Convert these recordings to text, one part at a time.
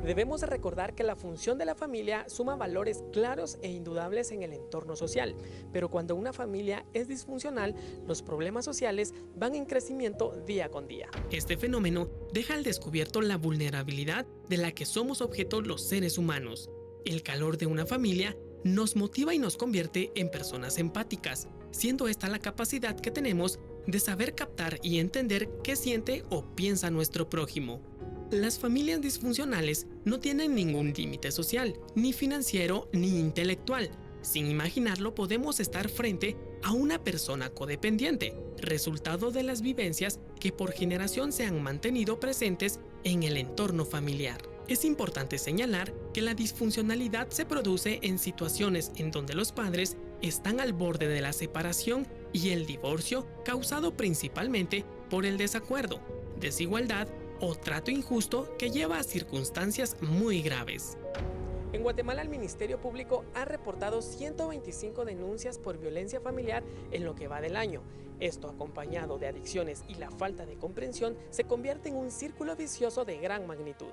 Debemos de recordar que la función de la familia suma valores claros e indudables en el entorno social, pero cuando una familia es disfuncional, los problemas sociales van en crecimiento día con día. Este fenómeno deja al descubierto la vulnerabilidad de la que somos objeto los seres humanos. El calor de una familia nos motiva y nos convierte en personas empáticas, siendo esta la capacidad que tenemos de saber captar y entender qué siente o piensa nuestro prójimo. Las familias disfuncionales no tienen ningún límite social, ni financiero ni intelectual. Sin imaginarlo, podemos estar frente a una persona codependiente, resultado de las vivencias que por generación se han mantenido presentes en el entorno familiar. Es importante señalar que la disfuncionalidad se produce en situaciones en donde los padres están al borde de la separación y el divorcio, causado principalmente por el desacuerdo, desigualdad o trato injusto que lleva a circunstancias muy graves. En Guatemala, el Ministerio Público ha reportado 125 denuncias por violencia familiar en lo que va del año. Esto, acompañado de adicciones y la falta de comprensión, se convierte en un círculo vicioso de gran magnitud.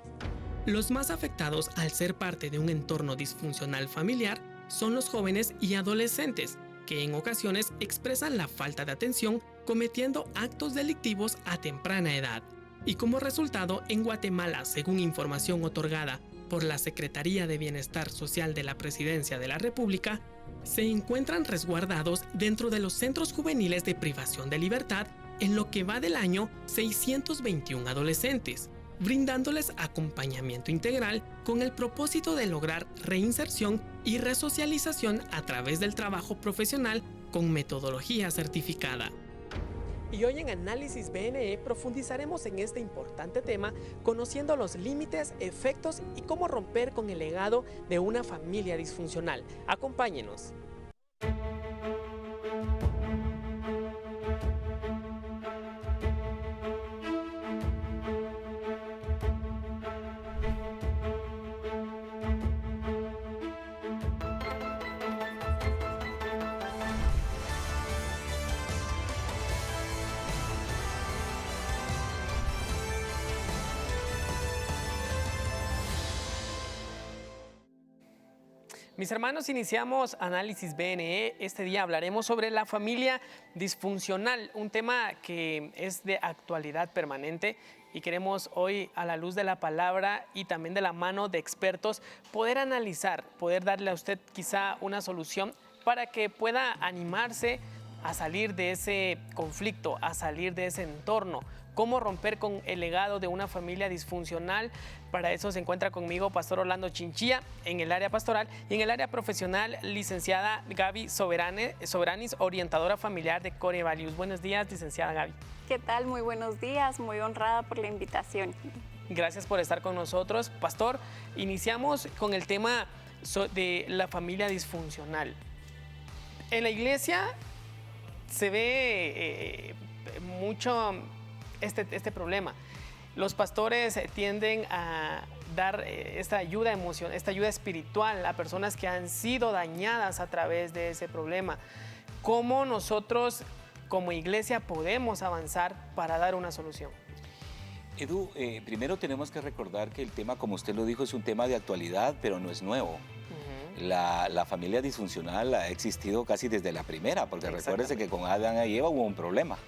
Los más afectados al ser parte de un entorno disfuncional familiar son los jóvenes y adolescentes, que en ocasiones expresan la falta de atención cometiendo actos delictivos a temprana edad. Y como resultado, en Guatemala, según información otorgada por la Secretaría de Bienestar Social de la Presidencia de la República, se encuentran resguardados dentro de los centros juveniles de privación de libertad en lo que va del año 621 adolescentes, brindándoles acompañamiento integral con el propósito de lograr reinserción y resocialización a través del trabajo profesional con metodología certificada. Y hoy en Análisis BNE profundizaremos en este importante tema, conociendo los límites, efectos y cómo romper con el legado de una familia disfuncional. Acompáñenos. Mis hermanos, iniciamos Análisis BNE. Este día hablaremos sobre la familia disfuncional, un tema que es de actualidad permanente y queremos hoy, a la luz de la palabra y también de la mano de expertos, poder analizar, poder darle a usted quizá una solución para que pueda animarse a salir de ese conflicto, a salir de ese entorno. Cómo romper con el legado de una familia disfuncional. Para eso se encuentra conmigo Pastor Orlando Chinchilla en el área pastoral y en el área profesional, licenciada Gaby Soberanis, orientadora familiar de Core Values. Buenos días, licenciada Gaby. ¿Qué tal? Muy buenos días, muy honrada por la invitación. Gracias por estar con nosotros. Pastor, iniciamos con el tema de la familia disfuncional. En la iglesia se ve mucho este problema. Los pastores tienden a dar esta ayuda emocional, esta ayuda espiritual a personas que han sido dañadas a través de ese problema. ¿Cómo nosotros como iglesia podemos avanzar para dar una solución? Edu, primero tenemos que recordar que el tema, como usted lo dijo, es un tema de actualidad, pero no es nuevo. La familia disfuncional ha existido casi desde la primera, porque recuérdese que con Adán y Eva hubo un problema,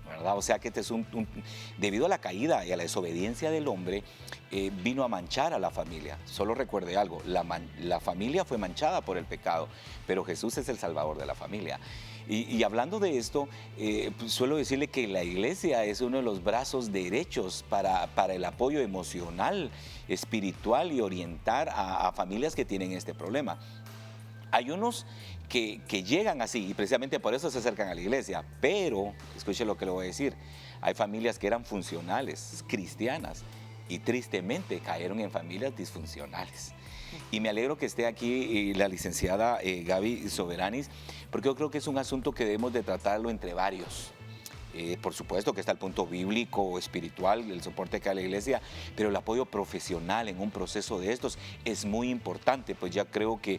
¿verdad? O sea que este es debido a la caída y a la desobediencia del hombre, vino a manchar a la familia. Solo recuerde algo, la familia fue manchada por el pecado, pero Jesús es el salvador de la familia. Y hablando de esto, pues suelo decirle que la iglesia es uno de los brazos derechos para el apoyo emocional, espiritual y orientar a familias que tienen este problema. Hay unos que llegan así y precisamente por eso se acercan a la iglesia, pero, escuche lo que le voy a decir, hay familias que eran funcionales, cristianas, y tristemente cayeron en familias disfuncionales. Y me alegro que esté aquí la licenciada Gaby Soberanis, porque yo creo que es un asunto que debemos de tratarlo entre varios. Por supuesto que está el punto bíblico, espiritual, el soporte que da la iglesia, pero el apoyo profesional en un proceso de estos es muy importante, pues ya creo que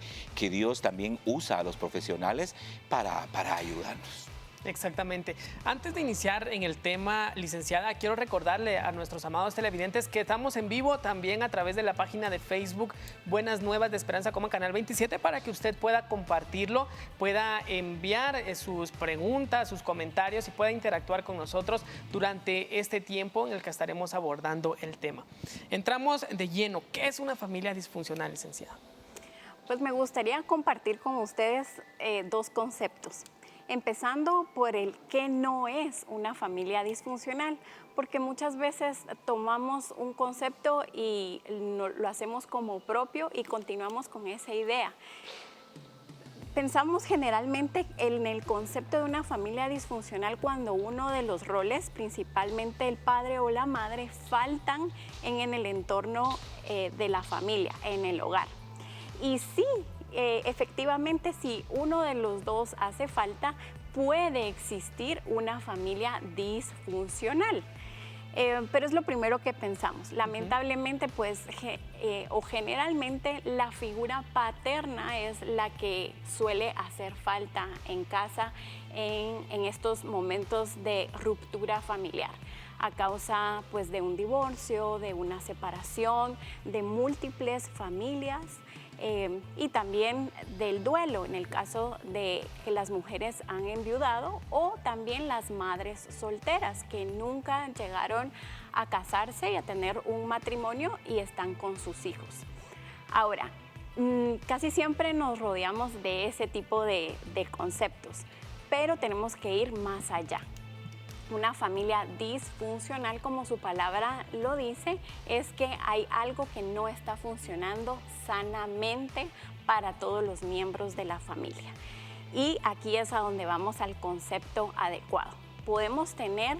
Dios también usa a los profesionales para ayudarnos. Exactamente. Antes de iniciar en el tema, licenciada, quiero recordarle a nuestros amados televidentes que estamos en vivo también a través de la página de Facebook Buenas Nuevas de Esperanza Coma Canal 27 para que usted pueda compartirlo, pueda enviar sus preguntas, sus comentarios y pueda interactuar con nosotros durante este tiempo en el que estaremos abordando el tema. Entramos de lleno. ¿Qué es una familia disfuncional, licenciada? Pues me gustaría compartir con ustedes dos conceptos. Empezando por el qué no es una familia disfuncional, porque muchas veces tomamos un concepto y lo hacemos como propio y continuamos con esa idea. Pensamos generalmente en el concepto de una familia disfuncional cuando uno de los roles, principalmente el padre o la madre, faltan en el entorno de la familia, en el hogar. Y sí, efectivamente, si uno de los dos hace falta, puede existir una familia disfuncional. Pero es lo primero que pensamos. Lamentablemente, pues, o generalmente, la figura paterna es la que suele hacer falta en casa en estos momentos de ruptura familiar, a causa, pues, de un divorcio, de una separación, de múltiples familias. Y también del duelo, en el caso de que las mujeres han enviudado o también las madres solteras que nunca llegaron a casarse y a tener un matrimonio y están con sus hijos. Ahora, casi siempre nos rodeamos de ese tipo de conceptos, pero tenemos que ir más allá. Una familia disfuncional, como su palabra lo dice, es que hay algo que no está funcionando sanamente para todos los miembros de la familia. Y aquí es a donde vamos al concepto adecuado. Podemos tener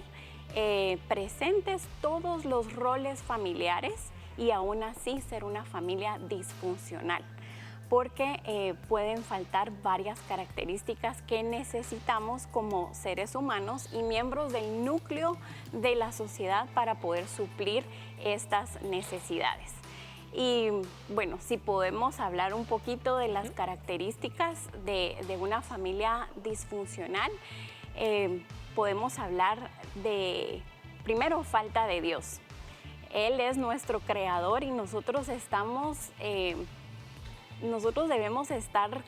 presentes todos los roles familiares y aún así ser una familia disfuncional, porque pueden faltar varias características que necesitamos como seres humanos y miembros del núcleo de la sociedad para poder suplir estas necesidades. Y bueno, si podemos hablar un poquito de las características de una familia disfuncional, podemos hablar de, primero, falta de Dios. Él es nuestro creador y nosotros debemos estar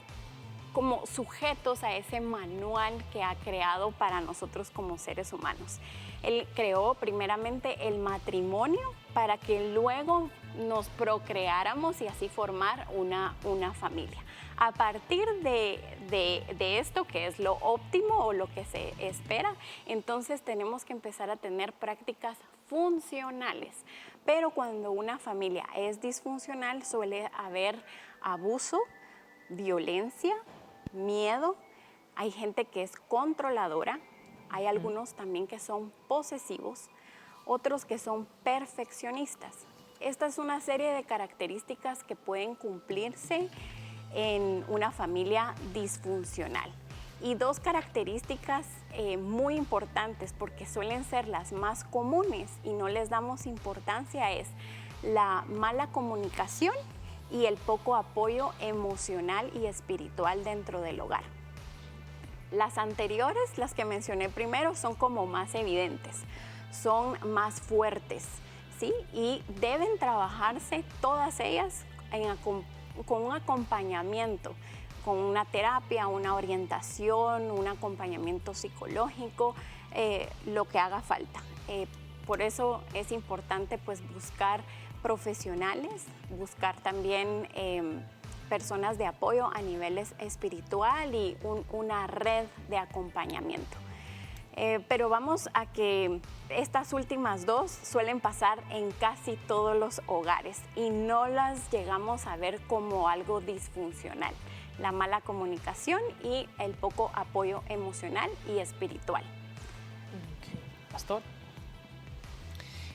como sujetos a ese manual que ha creado para nosotros como seres humanos. Él creó primeramente el matrimonio para que luego nos procreáramos y así formar una familia. A partir de esto, que es lo óptimo o lo que se espera, entonces tenemos que empezar a tener prácticas funcionales. Pero cuando una familia es disfuncional suele haber abuso, violencia, miedo. Hay gente que es controladora, hay algunos también que son posesivos, otros que son perfeccionistas. Esta es una serie de características que pueden cumplirse en una familia disfuncional. Y dos características muy importantes, porque suelen ser las más comunes y no les damos importancia, es la mala comunicación y el poco apoyo emocional y espiritual dentro del hogar. Las anteriores, las que mencioné primero, son como más evidentes, son más fuertes, ¿sí? Y deben trabajarse todas ellas con un acompañamiento, con una terapia, una orientación, un acompañamiento psicológico, lo que haga falta. Por eso es importante, pues, buscar profesionales, buscar también personas de apoyo a niveles espiritual y una red de acompañamiento. Pero vamos a que estas últimas dos suelen pasar en casi todos los hogares y no las llegamos a ver como algo disfuncional: la mala comunicación y el poco apoyo emocional y espiritual. Okay. Pastor.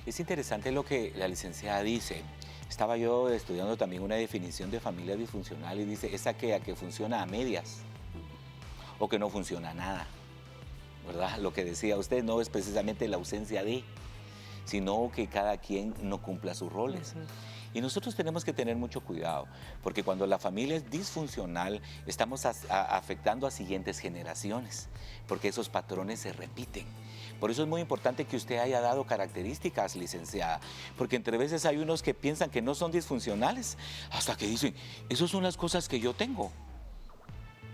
Es interesante lo que la licenciada dice. Estaba yo estudiando también una definición de familia disfuncional y dice, es aquella que funciona a medias o que no funciona nada, ¿verdad? Lo que decía usted no es precisamente la ausencia de, sino que cada quien no cumpla sus roles. Y nosotros tenemos que tener mucho cuidado, porque cuando la familia es disfuncional, estamos afectando a siguientes generaciones, porque esos patrones se repiten. Por eso es muy importante que usted haya dado características, licenciada, porque entre veces hay unos que piensan que no son disfuncionales, hasta que dicen, esas son las cosas que yo tengo,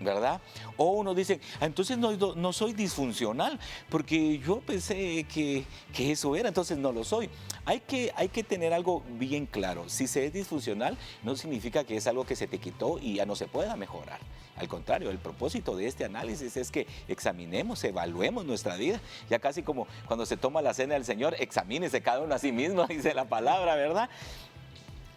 ¿verdad? O uno dice, entonces no soy disfuncional, porque yo pensé que eso era, entonces no lo soy. Hay que tener algo bien claro. Si se es disfuncional, no significa que es algo que se te quitó y ya no se pueda mejorar. Al contrario, el propósito de este análisis es que examinemos, evaluemos nuestra vida. Ya casi como cuando se toma la cena del Señor, examínese cada uno a sí mismo, dice la palabra, ¿verdad?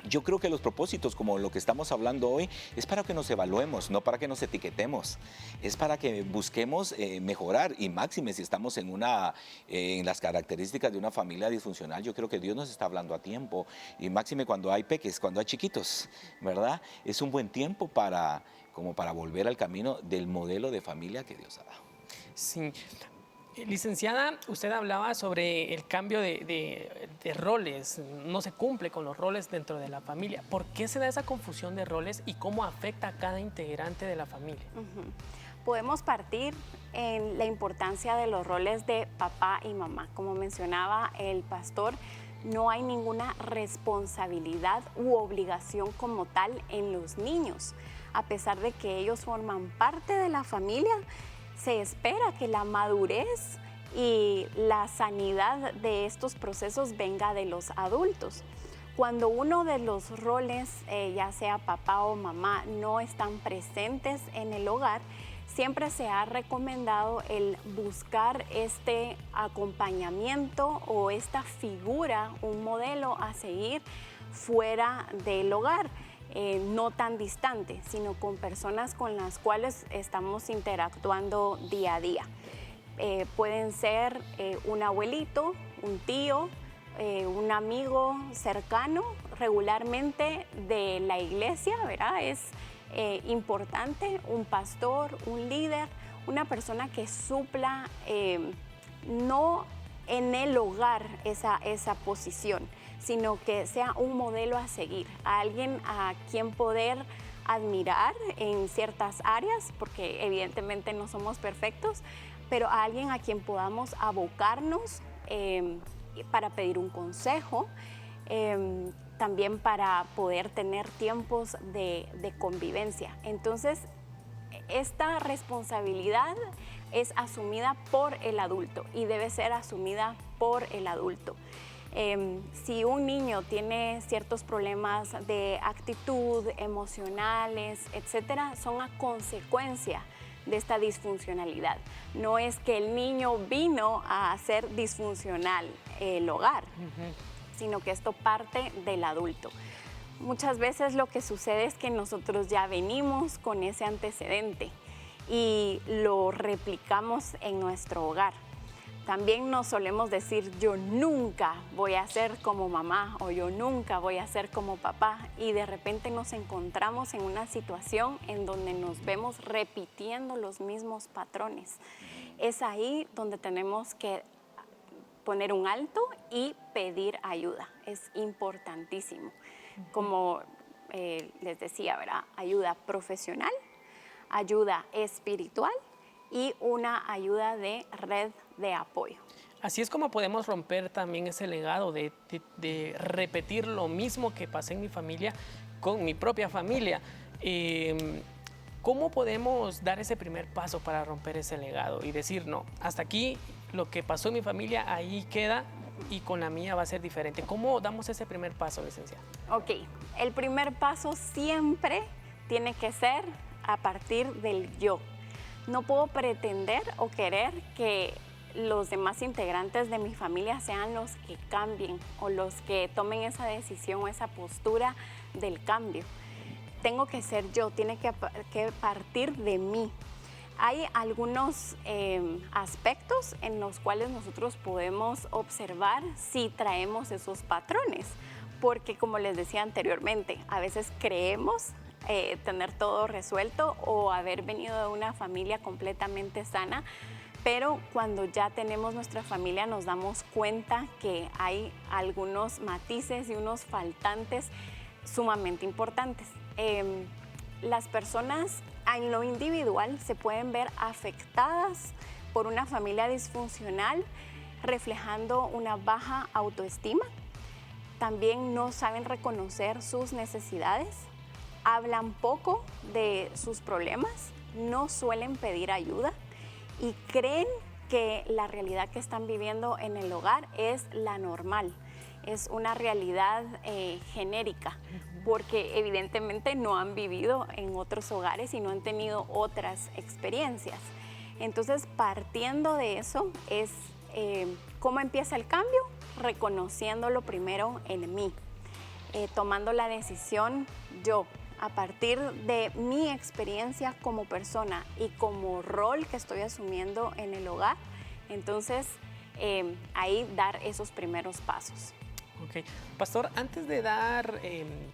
Yo creo que los propósitos, como lo que estamos hablando hoy, es para que nos evaluemos, no para que nos etiquetemos. Es para que busquemos mejorar, y máxime si estamos en las características de una familia disfuncional. Yo creo que Dios nos está hablando a tiempo, y máxime cuando hay peques, cuando hay chiquitos, ¿verdad? Es un buen tiempo como para volver al camino del modelo de familia que Dios ha dado. Sí. Licenciada, usted hablaba sobre el cambio de roles, no se cumple con los roles dentro de la familia. ¿Por qué se da esa confusión de roles y cómo afecta a cada integrante de la familia? Podemos partir en la importancia de los roles de papá y mamá. Como mencionaba el pastor, no hay ninguna responsabilidad u obligación como tal en los niños. A pesar de que ellos forman parte de la familia, se espera que la madurez y la sanidad de estos procesos venga de los adultos. Cuando uno de los roles, ya sea papá o mamá, no están presentes en el hogar, siempre se ha recomendado el buscar este acompañamiento o esta figura, un modelo a seguir fuera del hogar. No tan distante, sino con personas con las cuales estamos interactuando día a día. Pueden ser un abuelito, un tío, un amigo cercano, regularmente de la iglesia, ¿verdad? Es importante, un pastor, un líder, una persona que supla no en el hogar esa posición, sino que sea un modelo a seguir, a alguien a quien poder admirar en ciertas áreas, porque evidentemente no somos perfectos, pero a alguien a quien podamos abocarnos para pedir un consejo, también para poder tener tiempos de convivencia. Entonces, esta responsabilidad es asumida por el adulto y debe ser asumida por el adulto. Si un niño tiene ciertos problemas de actitud, emocionales, etcétera, son a consecuencia de esta disfuncionalidad. No es que el niño vino a hacer disfuncional el hogar, sino que esto parte del adulto. Muchas veces lo que sucede es que nosotros ya venimos con ese antecedente y lo replicamos en nuestro hogar. También nos solemos decir, yo nunca voy a ser como mamá o yo nunca voy a ser como papá, y de repente nos encontramos en una situación en donde nos vemos repitiendo los mismos patrones. Es ahí donde tenemos que poner un alto y pedir ayuda. Es importantísimo. Como les decía, ¿verdad? Ayuda profesional, ayuda espiritual y una ayuda de red de apoyo. Así es como podemos romper también ese legado de repetir lo mismo que pasé en mi familia con mi propia familia. ¿Cómo podemos dar ese primer paso para romper ese legado y decir, no, hasta aquí lo que pasó en mi familia, ahí queda y con la mía va a ser diferente? ¿Cómo damos ese primer paso, licenciada? Ok, el primer paso siempre tiene que ser a partir del yo. No puedo pretender o querer que los demás integrantes de mi familia sean los que cambien o los que tomen esa decisión o esa postura del cambio. Tengo que ser yo, tiene que partir de mí. Hay algunos aspectos en los cuales nosotros podemos observar si traemos esos patrones, porque como les decía anteriormente, a veces creemos tener todo resuelto o haber venido de una familia completamente sana, pero cuando ya tenemos nuestra familia nos damos cuenta que hay algunos matices y unos faltantes sumamente importantes. Las personas en lo individual se pueden ver afectadas por una familia disfuncional, reflejando una baja autoestima. También no saben reconocer sus necesidades, hablan poco de sus problemas, no suelen pedir ayuda y creen que la realidad que están viviendo en el hogar es la normal, es una realidad genérica, porque evidentemente no han vivido en otros hogares y no han tenido otras experiencias. Entonces, partiendo de eso, es cómo empieza el cambio, reconociéndolo primero en mí, tomando la decisión yo, a partir de mi experiencia como persona y como rol que estoy asumiendo en el hogar. Entonces, ahí dar esos primeros pasos. Ok. Pastor, antes de dar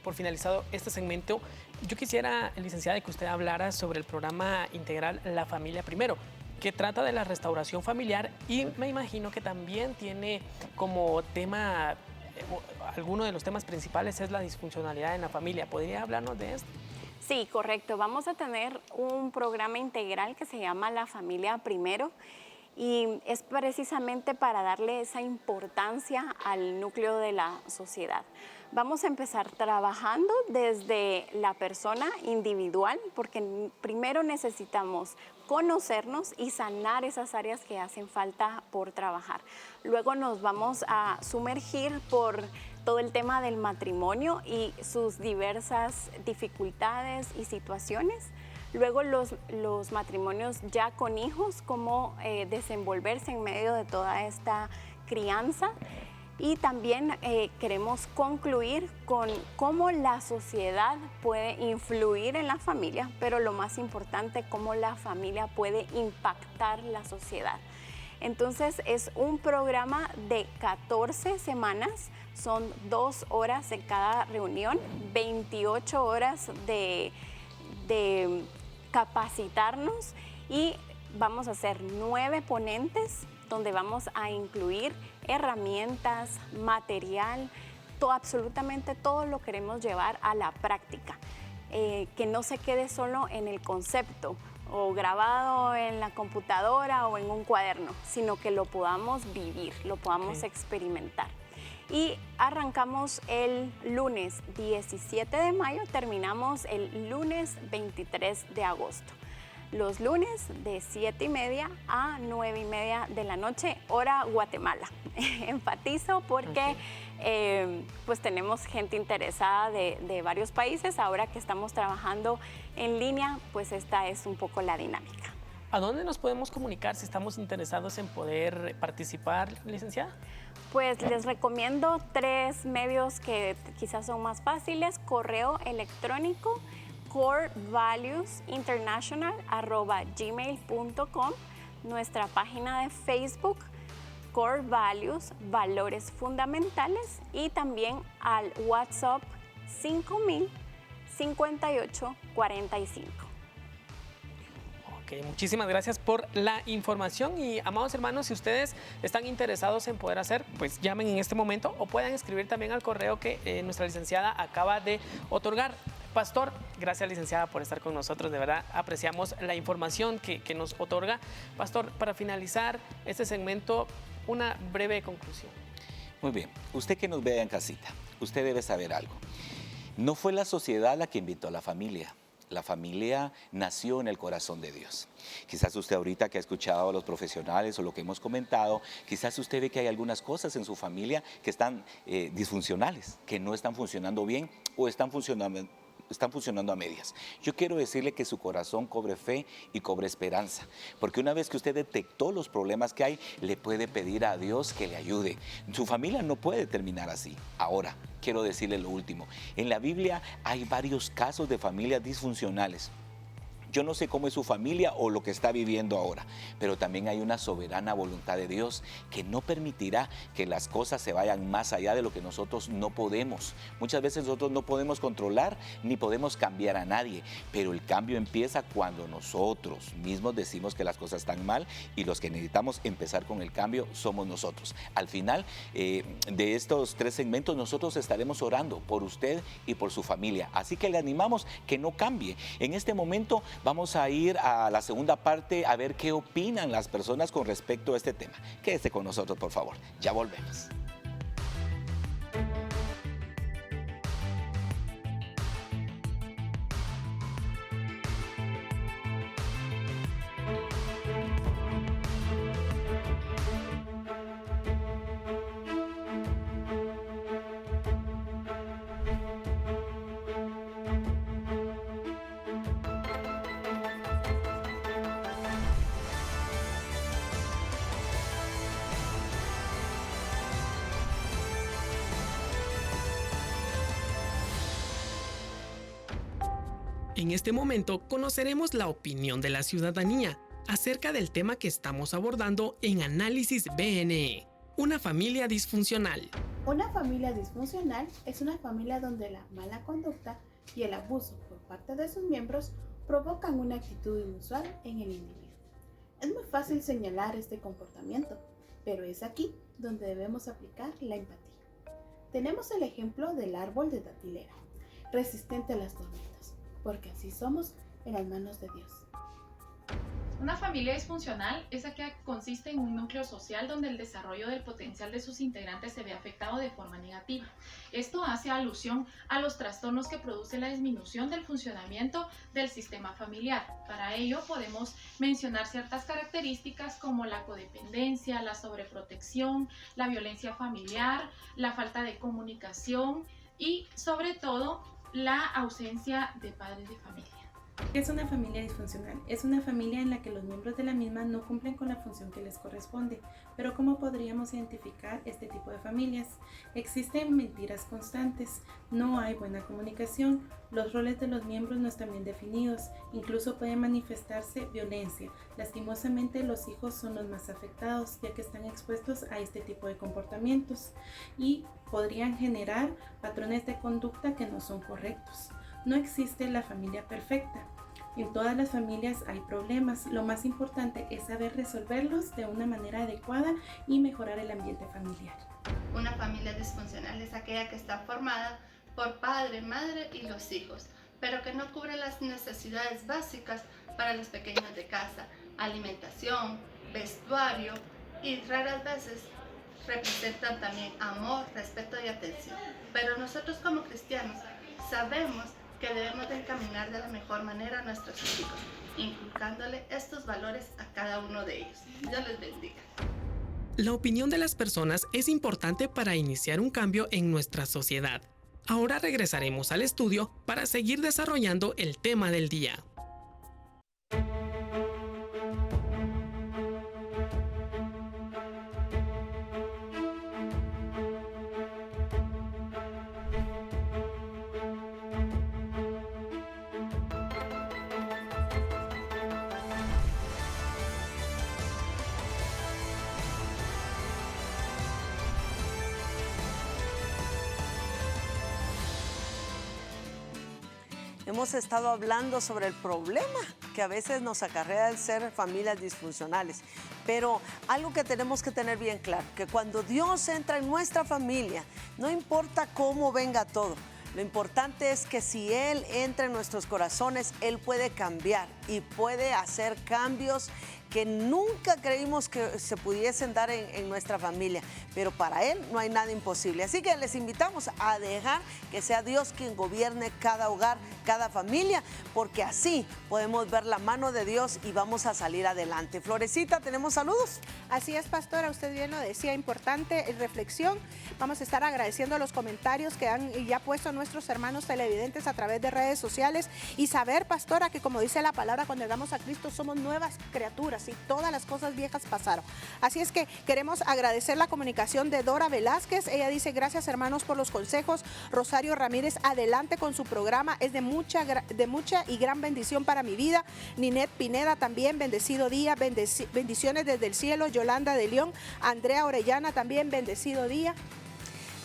por finalizado este segmento, yo quisiera, licenciada, que usted hablara sobre el programa integral La Familia Primero, que trata de la restauración familiar y me imagino que también tiene como tema, alguno de los temas principales es la disfuncionalidad en la familia. ¿Podría hablarnos de esto? Sí, correcto. Vamos a tener un programa integral que se llama La Familia Primero y es precisamente para darle esa importancia al núcleo de la sociedad. Vamos a empezar trabajando desde la persona individual, porque primero necesitamos conocernos y sanar esas áreas que hacen falta por trabajar. Luego nos vamos a sumergir por todo el tema del matrimonio y sus diversas dificultades y situaciones. Luego los matrimonios ya con hijos, cómo desenvolverse en medio de toda esta crianza. Y también queremos concluir con cómo la sociedad puede influir en la familia, pero lo más importante, cómo la familia puede impactar la sociedad. Entonces es un programa de 14 semanas, son 2 horas en cada reunión, 28 horas de capacitarnos y vamos a hacer 9 ponentes donde vamos a incluir herramientas, material, absolutamente todo lo queremos llevar a la práctica, que no se quede solo en el concepto o grabado en la computadora o en un cuaderno, sino que lo podamos vivir, lo podamos experimentar. Y arrancamos el lunes 17 de mayo, terminamos el lunes 23 de agosto. Los lunes de 7:30 a 9:30 de la noche, hora Guatemala. Enfatizo porque pues tenemos gente interesada de varios países. Ahora que estamos trabajando en línea, pues esta es un poco la dinámica. ¿A dónde nos podemos comunicar si estamos interesados en poder participar, licenciada? Pues les recomiendo 3 medios que quizás son más fáciles. Correo electrónico, corevaluesinternational@gmail.com, nuestra página de Facebook, Core Values, Valores Fundamentales, y también al WhatsApp 5000 58 45. Muchísimas gracias por la información y, amados hermanos, si ustedes están interesados en poder hacer, pues llamen en este momento o puedan escribir también al correo que nuestra licenciada acaba de otorgar. Pastor, gracias, licenciada, por estar con nosotros. De verdad, apreciamos la información que nos otorga. Pastor, para finalizar este segmento, una breve conclusión. Muy bien. Usted que nos vea en casita, usted debe saber algo. No fue la sociedad la que invitó a la familia. La familia nació en el corazón de Dios. Quizás usted ahorita que ha escuchado a los profesionales o lo que hemos comentado, quizás usted ve que hay algunas cosas en su familia que están disfuncionales, que no están funcionando bien o están funcionando a medias. Yo quiero decirle que su corazón cobre fe y cobre esperanza, porque una vez que usted detectó los problemas que hay, le puede pedir a Dios que le ayude. Su familia no puede terminar así. Ahora, quiero decirle lo último. En la Biblia hay varios casos de familias disfuncionales Yo no sé cómo es su familia o lo que está viviendo ahora, pero también hay una soberana voluntad de Dios que no permitirá que las cosas se vayan más allá de lo que nosotros no podemos. Muchas veces nosotros no podemos controlar ni podemos cambiar a nadie, pero el cambio empieza cuando nosotros mismos decimos que las cosas están mal, y los que necesitamos empezar con el cambio somos nosotros. Al final de estos 3 segmentos nosotros estaremos orando por usted y por su familia, así que le animamos que no cambie. En este momento vamos a ir a la segunda parte a ver qué opinan las personas con respecto a este tema. Quédese con nosotros, por favor. Ya volvemos. En este momento conoceremos la opinión de la ciudadanía acerca del tema que estamos abordando en Análisis BNE, una familia disfuncional. Una familia disfuncional es una familia donde la mala conducta y el abuso por parte de sus miembros provocan una actitud inusual en el individuo. Es muy fácil señalar este comportamiento, pero es aquí donde debemos aplicar la empatía. Tenemos el ejemplo del árbol de datilera, resistente a las tormentas, porque así somos en las manos de Dios. Una familia disfuncional es aquella que consiste en un núcleo social donde el desarrollo del potencial de sus integrantes se ve afectado de forma negativa. Esto hace alusión a los trastornos que produce la disminución del funcionamiento del sistema familiar. Para ello podemos mencionar ciertas características como la codependencia, la sobreprotección, la violencia familiar, la falta de comunicación y sobre todo la ausencia de padres de familia. ¿Qué es una familia disfuncional? Es una familia en la que los miembros de la misma no cumplen con la función que les corresponde. Pero ¿cómo podríamos identificar este tipo de familias? Existen mentiras constantes, no hay buena comunicación, los roles de los miembros no están bien definidos, incluso puede manifestarse violencia. Lastimosamente los hijos son los más afectados, ya que están expuestos a este tipo de comportamientos y podrían generar patrones de conducta que no son correctos. No existe la familia perfecta. En todas las familias hay problemas. Lo más importante es saber resolverlos de una manera adecuada y mejorar el ambiente familiar. Una familia disfuncional es aquella que está formada por padre, madre y los hijos, pero que no cubre las necesidades básicas para los pequeños de casa: alimentación, vestuario, y raras veces representan también amor, respeto y atención. Pero nosotros como cristianos sabemos que debemos de encaminar de la mejor manera a nuestros hijos, inculcándole estos valores a cada uno de ellos. Dios les bendiga. La opinión de las personas es importante para iniciar un cambio en nuestra sociedad. Ahora regresaremos al estudio para seguir desarrollando el tema del día. Hemos estado hablando sobre el problema que a veces nos acarrea el ser familias disfuncionales, pero algo que tenemos que tener bien claro, que cuando Dios entra en nuestra familia, no importa cómo venga todo, lo importante es que si Él entra en nuestros corazones, Él puede cambiar y puede hacer cambios que nunca creímos que se pudiesen dar en nuestra familia, pero para Él no hay nada imposible. Así que les invitamos a dejar que sea Dios quien gobierne cada hogar, cada familia, porque así podemos ver la mano de Dios y vamos a salir adelante. Florecita, ¿tenemos saludos? Así es, pastora, usted bien lo decía, importante reflexión. Vamos a estar agradeciendo los comentarios que han ya puesto nuestros hermanos televidentes a través de redes sociales y saber, pastora, que como dice la palabra, cuando llegamos a Cristo somos nuevas criaturas y todas las cosas viejas pasaron. Así es que queremos agradecer la comunicación de Dora Velázquez. Ella dice, gracias hermanos por los consejos. Rosario Ramírez, adelante con su programa, es de mucha y gran bendición para mi vida. Ninette Pineda también, bendecido día, bendiciones desde el cielo. Yolanda de León, Andrea Orellana también, bendecido día.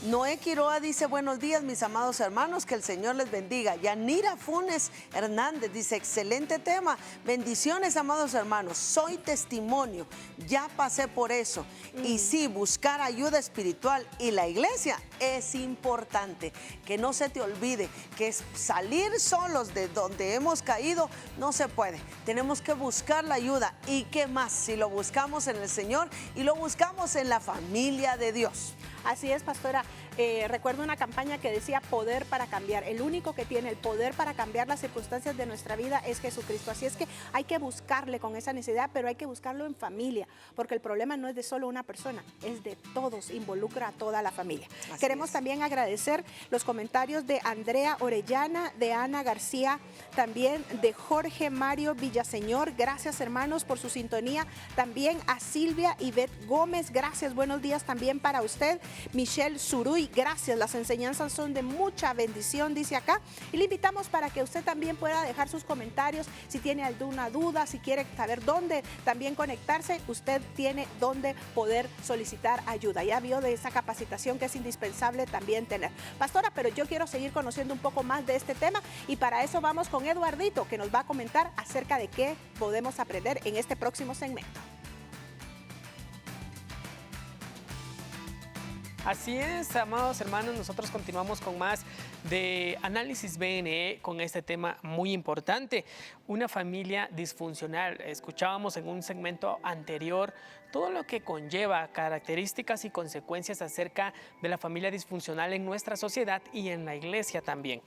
Noé Quiroa dice, buenos días mis amados hermanos, que el Señor les bendiga. Yanira Funes Hernández dice, excelente tema, bendiciones amados hermanos, soy testimonio, ya pasé por eso. Y sí, buscar ayuda espiritual y la iglesia es importante, que no se te olvide que salir solos de donde hemos caído no se puede, tenemos que buscar la ayuda. ¿Y qué más? Si lo buscamos en el Señor y lo buscamos en la familia de Dios. Así es, pastora. Recuerdo una campaña que decía poder para cambiar. El único que tiene el poder para cambiar las circunstancias de nuestra vida es Jesucristo. Así es que hay que buscarle con esa necesidad, pero hay que buscarlo en familia, porque el problema no es de solo una persona, es de todos, involucra a toda la familia. Queremos también agradecer los comentarios de Andrea Orellana, de Ana García, también de Jorge Mario Villaseñor. Gracias, hermanos, por su sintonía. También a Silvia Ivette Gómez, gracias, buenos días también para usted. Michelle Zuruy, gracias, las enseñanzas son de mucha bendición, dice acá. Y le invitamos para que usted también pueda dejar sus comentarios, si tiene alguna duda, si quiere saber dónde también conectarse, usted tiene dónde poder solicitar ayuda. Ya vio de esa capacitación que es indispensable también tener. Pastora, pero yo quiero seguir conociendo un poco más de este tema y para eso vamos con Eduardito, que nos va a comentar acerca de qué podemos aprender en este próximo segmento. Así es, amados hermanos, nosotros continuamos con más de Análisis BNE con este tema muy importante, una familia disfuncional. Escuchábamos en un segmento anterior todo lo que conlleva, características y consecuencias acerca de la familia disfuncional en nuestra sociedad y en la iglesia también.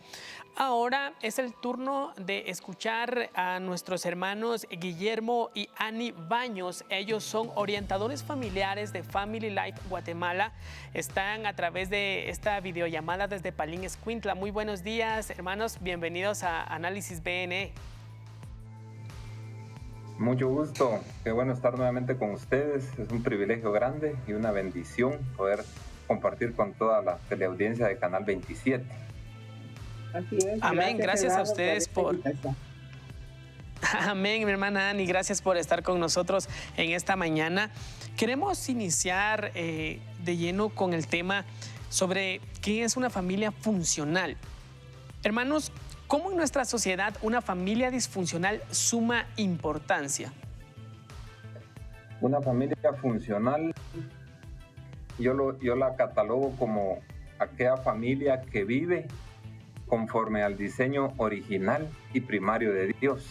Ahora es el turno de escuchar a nuestros hermanos Guillermo y Ani Baños. Ellos son orientadores familiares de Family Life Guatemala. Están a través de esta videollamada desde Palín Escuintla. Muy buenos días, hermanos. Bienvenidos a Análisis BNE. Mucho gusto, qué bueno estar nuevamente con ustedes, es un privilegio grande y una bendición poder compartir con toda la teleaudiencia de Canal 27. Así es. Amén, gracias a ustedes por... Amén, mi hermana Ani, gracias por estar con nosotros en esta mañana. Queremos iniciar de lleno con el tema sobre qué es una familia funcional. Hermanos, ¿cómo en nuestra sociedad una familia disfuncional suma importancia? Una familia funcional, yo la catalogo como aquella familia que vive conforme al diseño original y primario de Dios.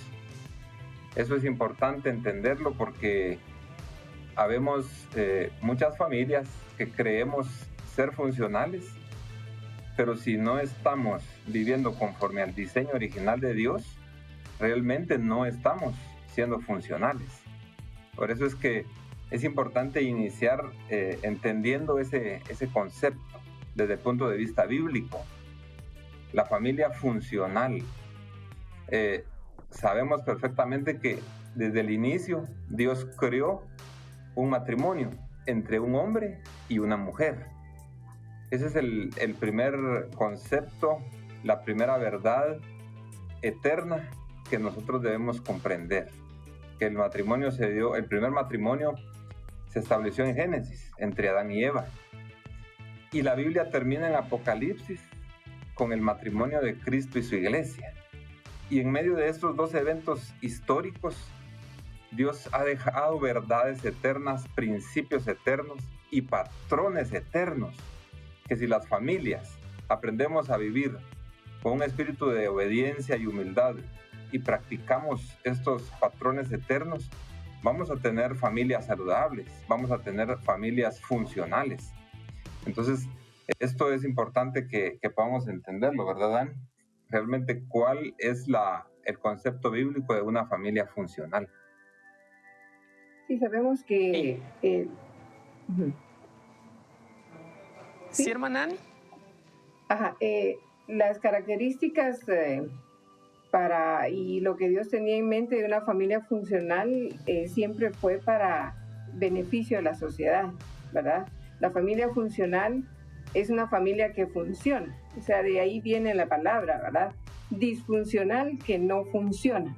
Eso es importante entenderlo porque habemos muchas familias que creemos ser funcionales, pero si no estamos viviendo conforme al diseño original de Dios, realmente no estamos siendo funcionales. Por eso es que es importante iniciar entendiendo ese concepto desde el punto de vista bíblico. La familia funcional. Sabemos perfectamente que desde el inicio Dios creó un matrimonio entre un hombre y una mujer. Ese es el primer concepto, la primera verdad eterna que nosotros debemos comprender. Que el matrimonio el primer matrimonio se estableció en Génesis, entre Adán y Eva. Y la Biblia termina en Apocalipsis con el matrimonio de Cristo y su iglesia. Y en medio de estos dos eventos históricos, Dios ha dejado verdades eternas, principios eternos y patrones eternos, que si las familias aprendemos a vivir con un espíritu de obediencia y humildad y practicamos estos patrones eternos, vamos a tener familias saludables, vamos a tener familias funcionales. Entonces, esto es importante que podamos entenderlo, ¿verdad, Dan? Realmente, ¿cuál es el concepto bíblico de una familia funcional? Sí, sabemos que... ¿Sí, hermana Ani? Ajá, las características y lo que Dios tenía en mente de una familia funcional siempre fue para beneficio de la sociedad, ¿verdad? La familia funcional es una familia que funciona, o sea, de ahí viene la palabra, ¿verdad? Disfuncional, que no funciona.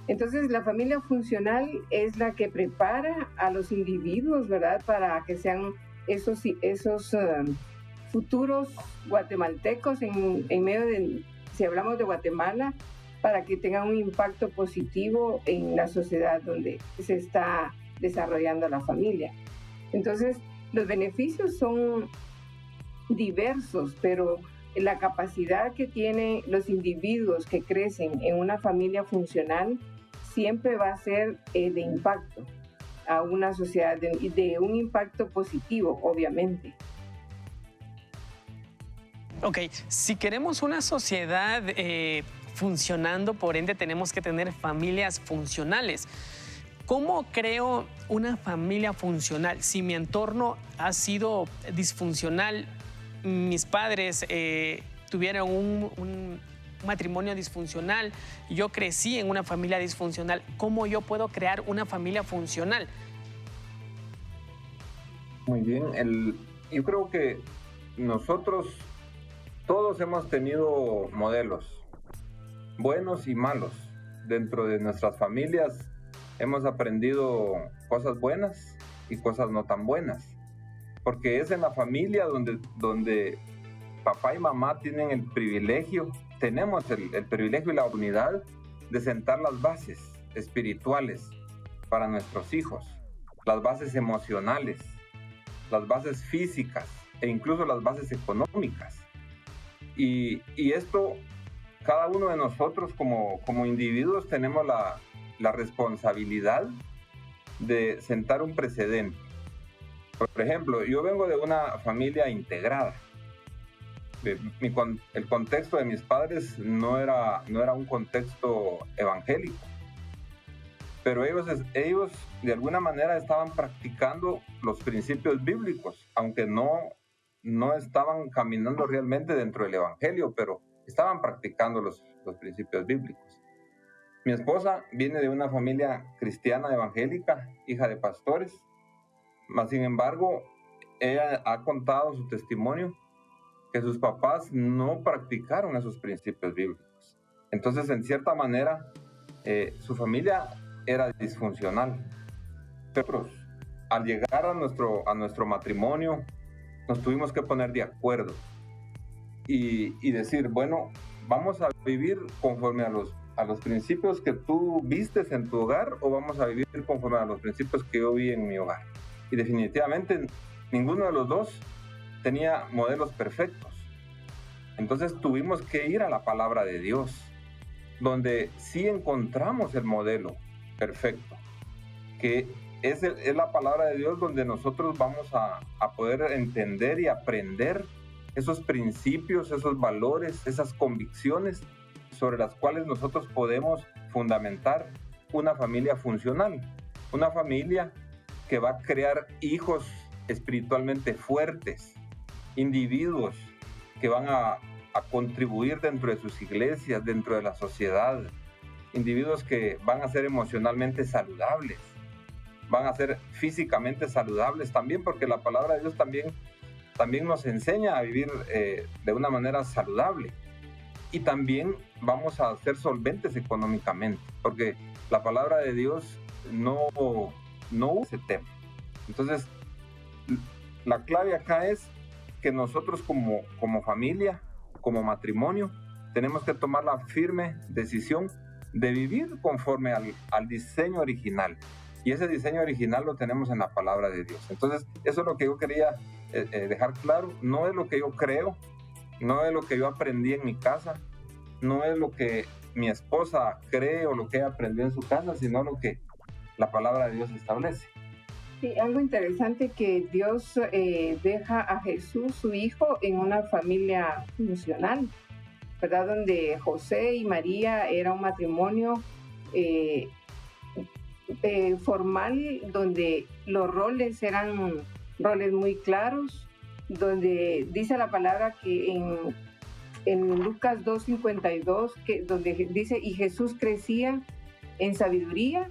Entonces, la familia funcional es la que prepara a los individuos, ¿verdad? Para que sean esos futuros guatemaltecos en medio de, si hablamos de Guatemala, para que tengan un impacto positivo en la sociedad donde se está desarrollando la familia. Entonces, los beneficios son diversos, pero la capacidad que tienen los individuos que crecen en una familia funcional siempre va a ser de impacto a una sociedad, de un impacto positivo, obviamente. Ok, si queremos una sociedad funcionando, por ende tenemos que tener familias funcionales. ¿Cómo creo una familia funcional? Si mi entorno ha sido disfuncional, mis padres tuvieron un matrimonio disfuncional, yo crecí en una familia disfuncional, ¿cómo yo puedo crear una familia funcional? Muy bien, yo creo que nosotros todos hemos tenido modelos, buenos y malos. Dentro de nuestras familias hemos aprendido cosas buenas y cosas no tan buenas, porque es en la familia donde papá y mamá tienen el privilegio, tenemos el privilegio y la unidad de sentar las bases espirituales para nuestros hijos, las bases emocionales, las bases físicas e incluso las bases económicas. Y esto, cada uno de nosotros como individuos tenemos la responsabilidad de sentar un precedente. Por ejemplo, yo vengo de una familia integrada. El contexto de mis padres no era un contexto evangélico, pero ellos de alguna manera estaban practicando los principios bíblicos, aunque no estaban caminando realmente dentro del evangelio, pero estaban practicando los principios bíblicos. Mi esposa viene de una familia cristiana evangélica, hija de pastores, mas sin embargo, ella ha contado su testimonio que sus papás no practicaron esos principios bíblicos. Entonces, en cierta manera, su familia era disfuncional. Pero al llegar a nuestro matrimonio, nos tuvimos que poner de acuerdo y decir, bueno, vamos a vivir conforme a los principios que tú vistes en tu hogar, o vamos a vivir conforme a los principios que yo vi en mi hogar. Y definitivamente ninguno de los dos tenía modelos perfectos. Entonces tuvimos que ir a la palabra de Dios, donde sí encontramos el modelo perfecto, que es la palabra de Dios, donde nosotros vamos a poder entender y aprender esos principios, esos valores, esas convicciones sobre las cuales nosotros podemos fundamentar una familia funcional, una familia que va a crear hijos espiritualmente fuertes, individuos que van a contribuir dentro de sus iglesias, dentro de la sociedad, individuos que van a ser emocionalmente saludables, van a ser físicamente saludables también, porque la palabra de Dios también nos enseña a vivir de una manera saludable. Y también vamos a ser solventes económicamente, porque la palabra de Dios no usa ese tema. Entonces, la clave acá es que nosotros como familia, como matrimonio, tenemos que tomar la firme decisión de vivir conforme al diseño original. Y ese diseño original lo tenemos en la palabra de Dios. Entonces, eso es lo que yo quería dejar claro. No es lo que yo creo, no es lo que yo aprendí en mi casa, no es lo que mi esposa cree o lo que ella aprendió en su casa, sino lo que la palabra de Dios establece. Sí, algo interesante que Dios deja a Jesús, su hijo, en una familia funcional, ¿verdad? Donde José y María era un matrimonio formal donde los roles eran roles muy claros, donde dice la palabra que en Lucas 2:52, donde dice, y Jesús crecía en sabiduría,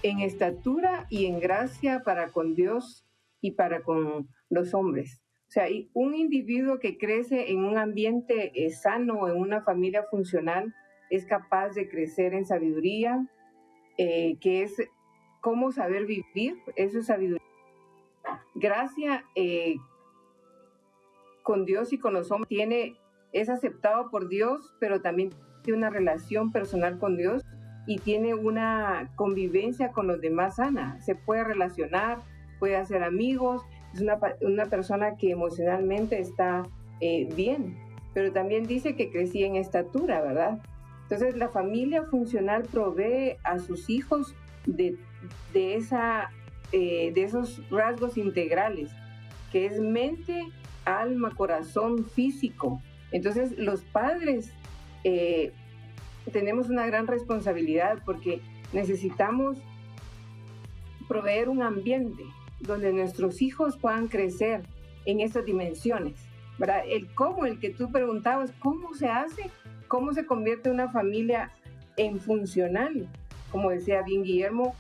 en estatura y en gracia para con Dios y para con los hombres. O sea, un individuo que crece en un ambiente sano, en una familia funcional, es capaz de crecer en sabiduría, que es cómo saber vivir, eso es sabiduría. Gracia con Dios y con los hombres, es aceptado por Dios, pero también tiene una relación personal con Dios y tiene una convivencia con los demás sana. Se puede relacionar, puede hacer amigos, es una persona que emocionalmente está bien, pero también dice que crecía en estatura, ¿verdad? Entonces la familia funcional provee a sus hijos de esos rasgos integrales, que es mente, alma, corazón, físico. Entonces los padres tenemos una gran responsabilidad porque necesitamos proveer un ambiente donde nuestros hijos puedan crecer en estas dimensiones, ¿verdad? El que tú preguntabas, ¿cómo se hace? ¿Cómo se convierte una familia en funcional? Como decía bien Guillermo,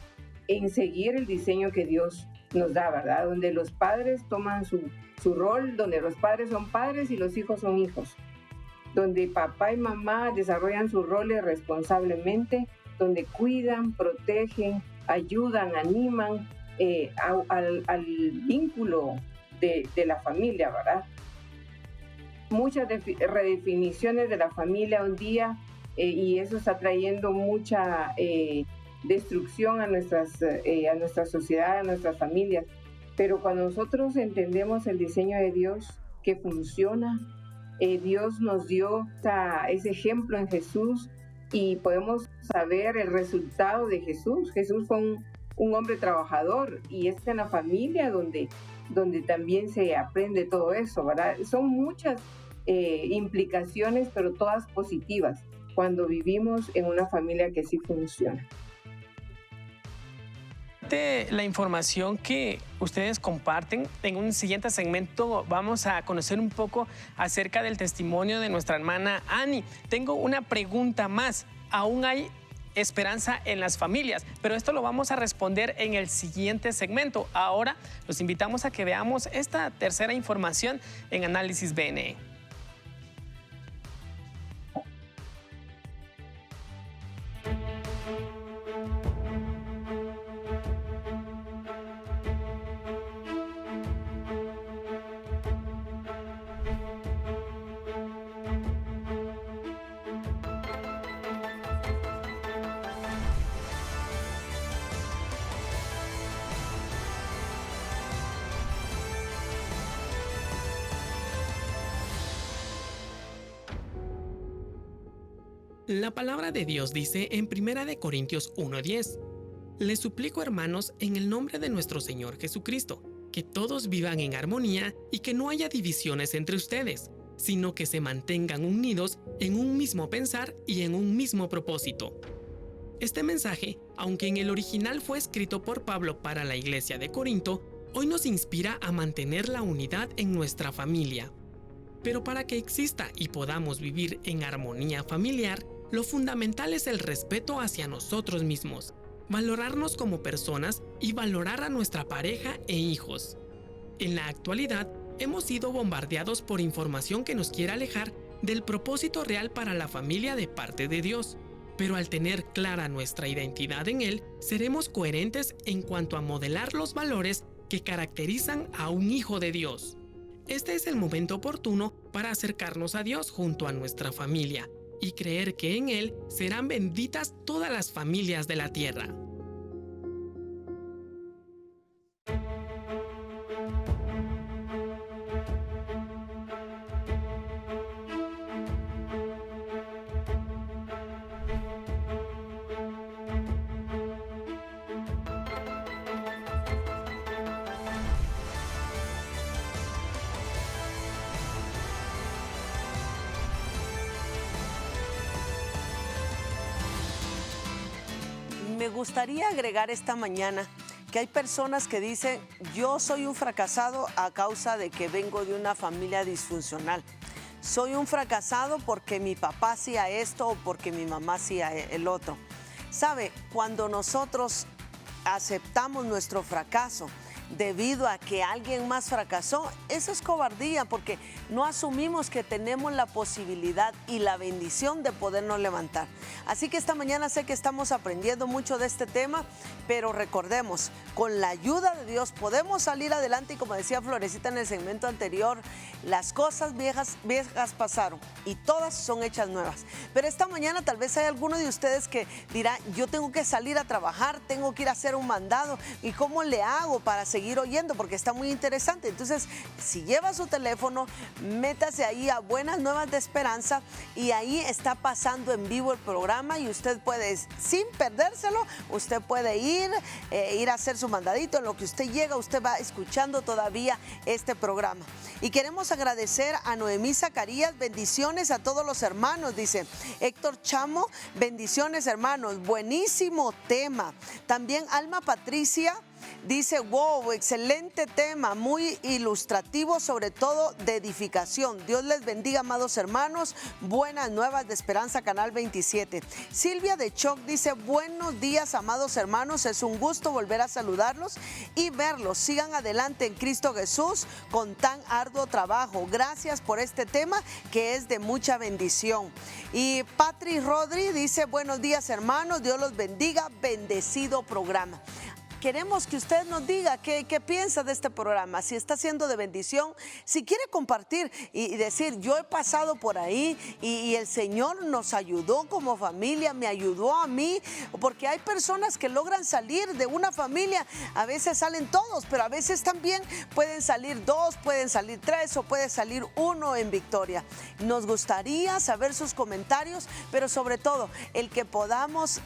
en seguir el diseño que Dios nos da, ¿verdad? Donde los padres toman su rol, donde los padres son padres y los hijos son hijos, donde papá y mamá desarrollan sus roles responsablemente, donde cuidan, protegen, ayudan, animan al vínculo de la familia, ¿verdad? Muchas redefiniciones de la familia un día y eso está trayendo mucha destrucción a nuestra sociedad, a nuestras familias. Pero cuando nosotros entendemos el diseño de Dios que funciona, Dios nos dio ese ejemplo en Jesús y podemos saber el resultado de Jesús. Jesús fue un hombre trabajador y es en la familia donde también se aprende todo eso, ¿verdad? Son muchas implicaciones, pero todas positivas cuando vivimos en una familia que sí funciona. La información que ustedes comparten, en un siguiente segmento vamos a conocer un poco acerca del testimonio de nuestra hermana Annie. Tengo una pregunta más. ¿Aún hay esperanza en las familias? Pero esto lo vamos a responder en el siguiente segmento. Ahora los invitamos a que veamos esta tercera información en Análisis BNE. La palabra de Dios dice en 1 Corintios 1:10: Les suplico, hermanos, en el nombre de nuestro Señor Jesucristo, que todos vivan en armonía y que no haya divisiones entre ustedes, sino que se mantengan unidos en un mismo pensar y en un mismo propósito. Este mensaje, aunque en el original fue escrito por Pablo para la iglesia de Corinto, hoy nos inspira a mantener la unidad en nuestra familia. Pero para que exista y podamos vivir en armonía familiar, lo fundamental es el respeto hacia nosotros mismos, valorarnos como personas y valorar a nuestra pareja e hijos. En la actualidad, hemos sido bombardeados por información que nos quiere alejar del propósito real para la familia de parte de Dios. Pero al tener clara nuestra identidad en Él, seremos coherentes en cuanto a modelar los valores que caracterizan a un hijo de Dios. Este es el momento oportuno para acercarnos a Dios junto a nuestra familia y creer que en Él serán benditas todas las familias de la tierra. me gustaría agregar esta mañana que hay personas que dicen, yo soy un fracasado a causa de que vengo de una familia disfuncional. Soy un fracasado porque mi papá hacía esto o porque mi mamá hacía el otro. ¿Sabe? Cuando nosotros aceptamos nuestro fracaso debido a que alguien más fracasó, eso es cobardía, porque no asumimos que tenemos la posibilidad y la bendición de podernos levantar. Así que esta mañana sé que estamos aprendiendo mucho de este tema, pero recordemos, con la ayuda de Dios podemos salir adelante, y como decía Florecita en el segmento anterior, las cosas viejas pasaron y todas son hechas nuevas. Pero esta mañana tal vez hay alguno de ustedes que dirá, yo tengo que salir a trabajar, tengo que ir a hacer un mandado, ¿y cómo le hago para seguir oyendo? Porque está muy interesante. Entonces, si lleva su teléfono, métase ahí a Buenas Nuevas de Esperanza, y ahí está pasando en vivo el programa, y usted puede, sin perdérselo, usted puede ir a hacer su mandadito. En lo que usted llega, usted va escuchando todavía este programa. Y queremos agradecer a Noemí Zacarías, bendiciones a todos los hermanos, dice Héctor Chamo, bendiciones hermanos, buenísimo tema. También Alma Patricia dice, wow, excelente tema, muy ilustrativo, sobre todo de edificación. Dios les bendiga, amados hermanos. Buenas Nuevas de Esperanza, Canal 27. Silvia de Choc dice, buenos días, amados hermanos. Es un gusto volver a saludarlos y verlos. Sigan adelante en Cristo Jesús con tan arduo trabajo. Gracias por este tema que es de mucha bendición. Y Patri Rodri dice, buenos días, hermanos. Dios los bendiga. Bendecido programa. Queremos que usted nos diga qué piensa de este programa, si está siendo de bendición, si quiere compartir y decir, yo he pasado por ahí y el Señor nos ayudó como familia, me ayudó a mí, porque hay personas que logran salir de una familia, a veces salen todos, pero a veces también pueden salir 2, pueden salir 3 o puede salir 1 en victoria. Nos gustaría saber sus comentarios, pero sobre todo el que podamos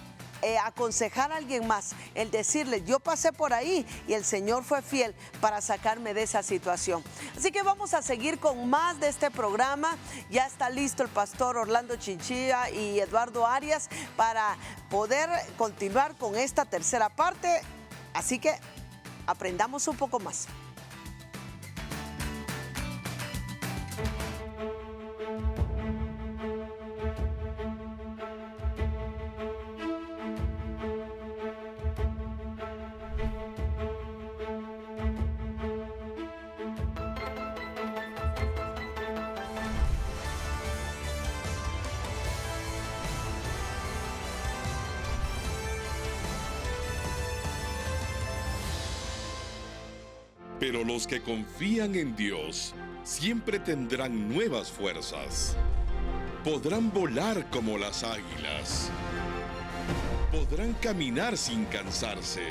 aconsejar a alguien más, el decirle, yo pasé por ahí y el Señor fue fiel para sacarme de esa situación. Así que vamos a seguir con más de este programa. Ya está listo el pastor Orlando Chinchilla y Eduardo Arias para poder continuar con esta tercera parte, así que aprendamos un poco más. Pero los que confían en Dios siempre tendrán nuevas fuerzas. Podrán volar como las águilas. Podrán caminar sin cansarse.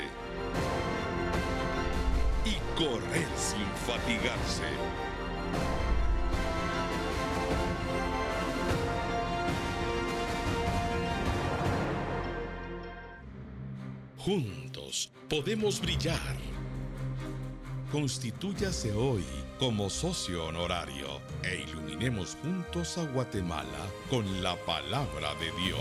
Y correr sin fatigarse. Juntos podemos brillar. Constitúyase hoy como socio honorario e iluminemos juntos a Guatemala con la palabra de Dios.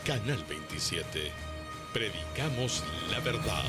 Canal 27. Predicamos la verdad.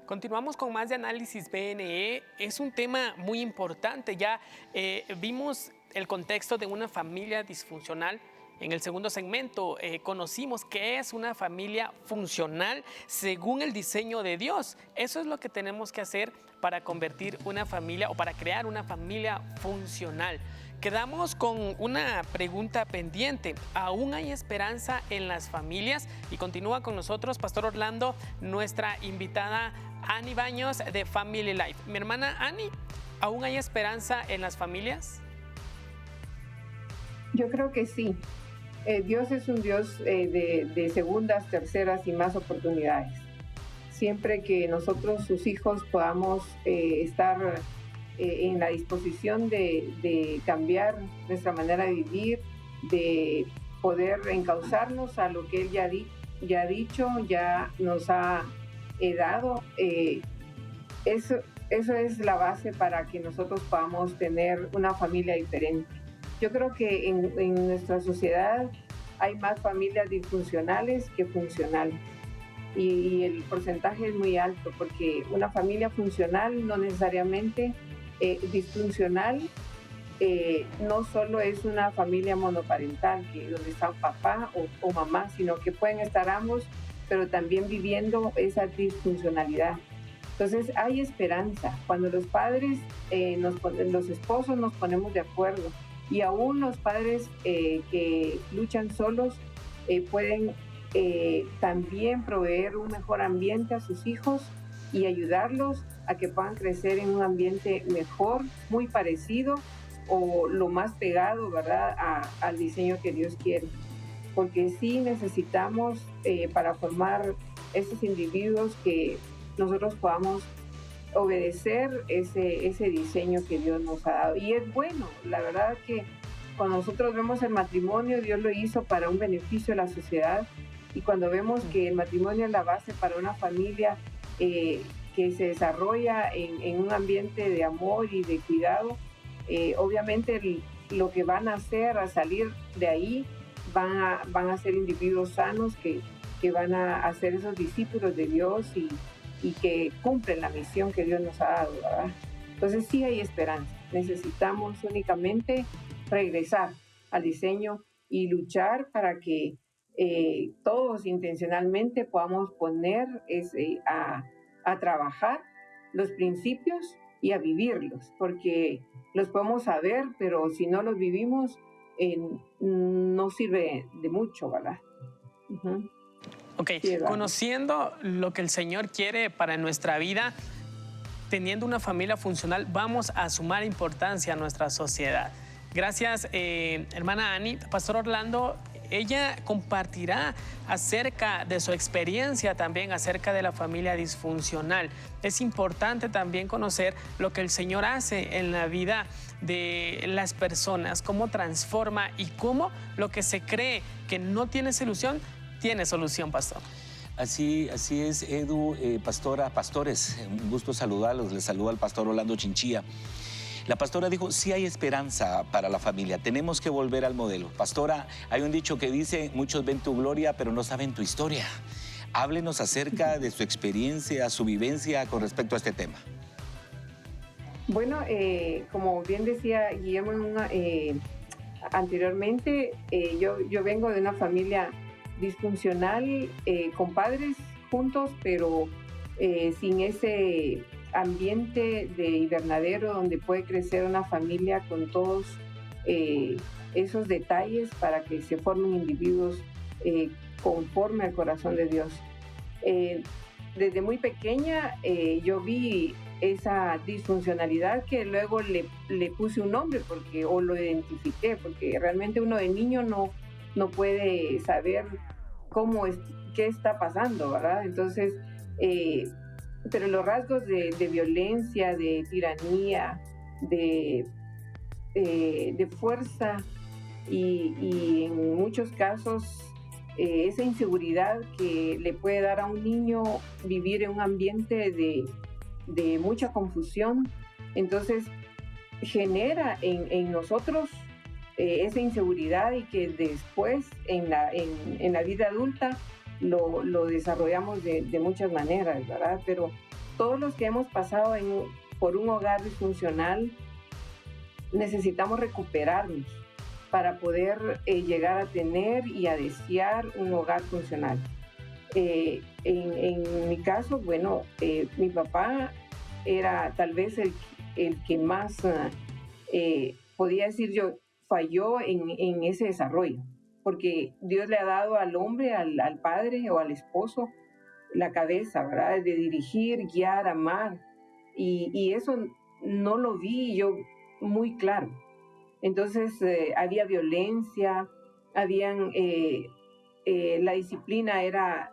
Continuamos con más de Análisis BNE. Es un tema muy importante. Ya vimos el contexto de una familia disfuncional. En el segundo segmento conocimos qué es una familia funcional según el diseño de Dios. Eso es lo que tenemos que hacer para convertir una familia o para crear una familia funcional. Quedamos con una pregunta pendiente. ¿Aún hay esperanza en las familias? Y continúa con nosotros, Pastor Orlando, nuestra invitada Ani Baños de Family Life. Mi hermana Ani, ¿aún hay esperanza en las familias? Yo creo que sí. Dios es un Dios de segundas, terceras y más oportunidades. Siempre que nosotros, sus hijos, podamos estar en la disposición de cambiar nuestra manera de vivir, de poder encauzarnos a lo que Él ya ha dicho, ya nos ha dado, eso es la base para que nosotros podamos tener una familia diferente. Yo creo que en nuestra sociedad hay más familias disfuncionales que funcionales. Y el porcentaje es muy alto, porque una familia funcional no necesariamente disfuncional, no solo es una familia monoparental, donde está papá o mamá, sino que pueden estar ambos, pero también viviendo esa disfuncionalidad. Entonces hay esperanza. Cuando los padres, los esposos nos ponemos de acuerdo, y aún los padres que luchan solos pueden también proveer un mejor ambiente a sus hijos y ayudarlos a que puedan crecer en un ambiente mejor, muy parecido o lo más pegado, ¿verdad?, al diseño que Dios quiere. Porque sí necesitamos para formar esos individuos que nosotros podamos obedecer ese diseño que Dios nos ha dado. Y es bueno, la verdad que cuando nosotros vemos el matrimonio, Dios lo hizo para un beneficio de la sociedad. Y cuando vemos que el matrimonio es la base para una familia que se desarrolla en un ambiente de amor y de cuidado, obviamente lo que van a hacer a salir de ahí van a ser individuos sanos que van a ser esos discípulos de Dios y que cumplen la misión que Dios nos ha dado, ¿verdad? Entonces sí hay esperanza. Necesitamos únicamente regresar al diseño y luchar para que todos intencionalmente podamos poner a trabajar los principios y a vivirlos, porque los podemos saber, pero si no los vivimos, no sirve de mucho, ¿verdad? Uh-huh. Ok, sí, conociendo lo que el Señor quiere para nuestra vida, teniendo una familia funcional, vamos a sumar importancia a nuestra sociedad. Gracias, hermana Ani. Pastor Orlando, ella compartirá acerca de su experiencia también acerca de la familia disfuncional. Es importante también conocer lo que el Señor hace en la vida de las personas, cómo transforma y cómo lo que se cree que no tiene solución, tiene solución, pastor. Así es, Edu, pastora, pastores, un gusto saludarlos. Les saluda el pastor Orlando Chinchilla. La pastora dijo, sí hay esperanza para la familia, tenemos que volver al modelo. Pastora, hay un dicho que dice, muchos ven tu gloria, pero no saben tu historia. Háblenos acerca de su experiencia, su vivencia con respecto a este tema. Bueno, como bien decía Guillermo anteriormente, yo vengo de una familia disfuncional, con padres juntos, pero sin ese ambiente de invernadero donde puede crecer una familia con todos esos detalles para que se formen individuos conforme al corazón de Dios. Desde muy pequeña yo vi esa disfuncionalidad que luego le puse un nombre o lo identifiqué, porque realmente uno de niño no puede saber qué está pasando, ¿verdad? Entonces, pero los rasgos de violencia, de tiranía, de fuerza y en muchos casos esa inseguridad que le puede dar a un niño vivir en un ambiente de mucha confusión, entonces genera en nosotros esa inseguridad y que después en la vida adulta lo desarrollamos de muchas maneras, ¿verdad? Pero todos los que hemos pasado por un hogar disfuncional necesitamos recuperarnos para poder llegar a tener y a desear un hogar funcional. En mi caso, bueno, mi papá era tal vez el que más, podía decir yo, falló en ese desarrollo, porque Dios le ha dado al hombre, al padre o al esposo, la cabeza, ¿verdad? De dirigir, guiar, amar, y eso no lo vi yo muy claro. Entonces había violencia, la disciplina era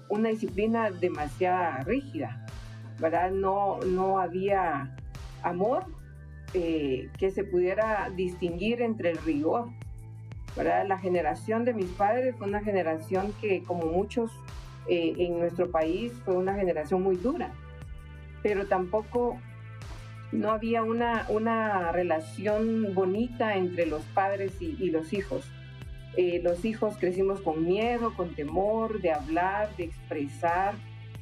una disciplina demasiado rígida, ¿verdad? No había amor que se pudiera distinguir entre el rigor, ¿verdad? La generación de mis padres fue una generación que, como muchos en nuestro país, fue una generación muy dura, pero tampoco no había una relación bonita entre los padres y los hijos. Los hijos crecimos con miedo, con temor de hablar, de expresar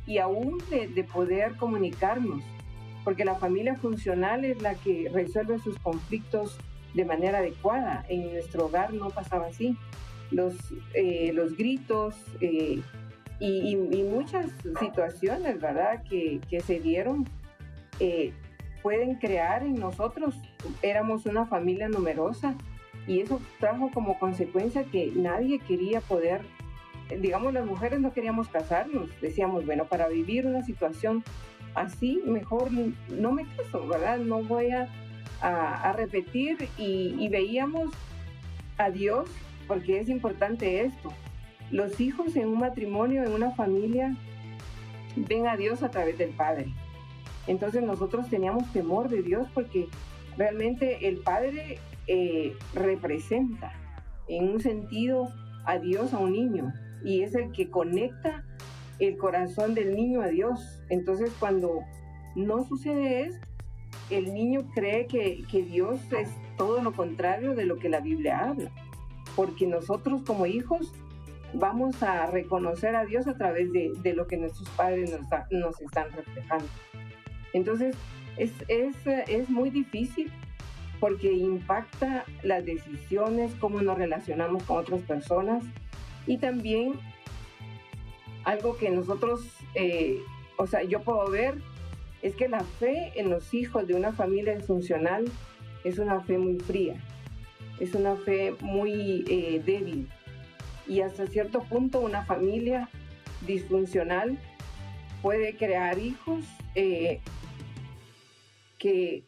y aún de poder comunicarnos, porque la familia funcional es la que resuelve sus conflictos de manera adecuada. En nuestro hogar no pasaba así. Los gritos y muchas situaciones, ¿verdad?, que se dieron pueden crear en nosotros. Éramos una familia numerosa y eso trajo como consecuencia que nadie quería poder, digamos, las mujeres no queríamos casarnos. Decíamos, bueno, para vivir una situación así, mejor no me caso, ¿verdad? No voy a repetir y veíamos a Dios, porque es importante esto. Los hijos en un matrimonio, en una familia, ven a Dios a través del Padre. Entonces nosotros teníamos temor de Dios porque realmente el Padre representa en un sentido a Dios a un niño y es el que conecta el corazón del niño a Dios. Entonces cuando no sucede esto, el niño cree que Dios es todo lo contrario de lo que la Biblia habla, porque nosotros como hijos vamos a reconocer a Dios a través de lo que nuestros padres nos están reflejando. Entonces es muy difícil porque impacta las decisiones, cómo nos relacionamos con otras personas y también algo que nosotros, yo puedo ver es que la fe en los hijos de una familia disfuncional es una fe muy fría, es una fe muy débil y hasta cierto punto una familia disfuncional puede crear hijos que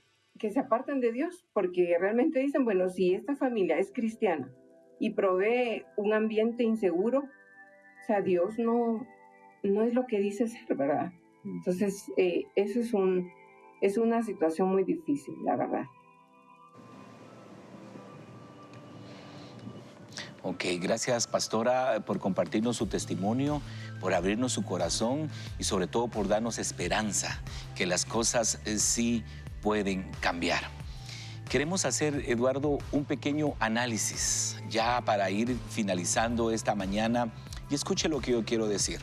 se apartan de Dios, porque realmente dicen, bueno, si esta familia es cristiana y provee un ambiente inseguro, o sea, Dios no es lo que dice ser, ¿verdad? Entonces, eso es una situación muy difícil, la verdad. Ok, gracias, pastora, por compartirnos su testimonio, por abrirnos su corazón y sobre todo por darnos esperanza, que las cosas sí pueden cambiar. Queremos hacer, Eduardo, un pequeño análisis ya para ir finalizando esta mañana y escuche lo que yo quiero decir.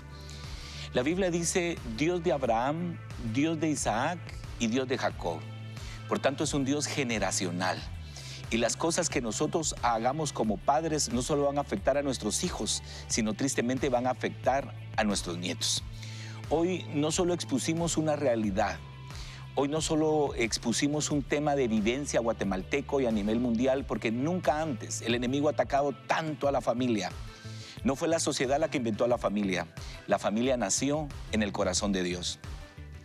La Biblia dice Dios de Abraham, Dios de Isaac y Dios de Jacob. Por tanto, es un Dios generacional. Y las cosas que nosotros hagamos como padres no solo van a afectar a nuestros hijos, sino tristemente van a afectar a nuestros nietos. Hoy no solo expusimos una realidad, hoy no solo expusimos un tema de vivencia guatemalteco y a nivel mundial, porque nunca antes el enemigo ha atacado tanto a la familia. No fue la sociedad la que inventó a la familia nació en el corazón de Dios.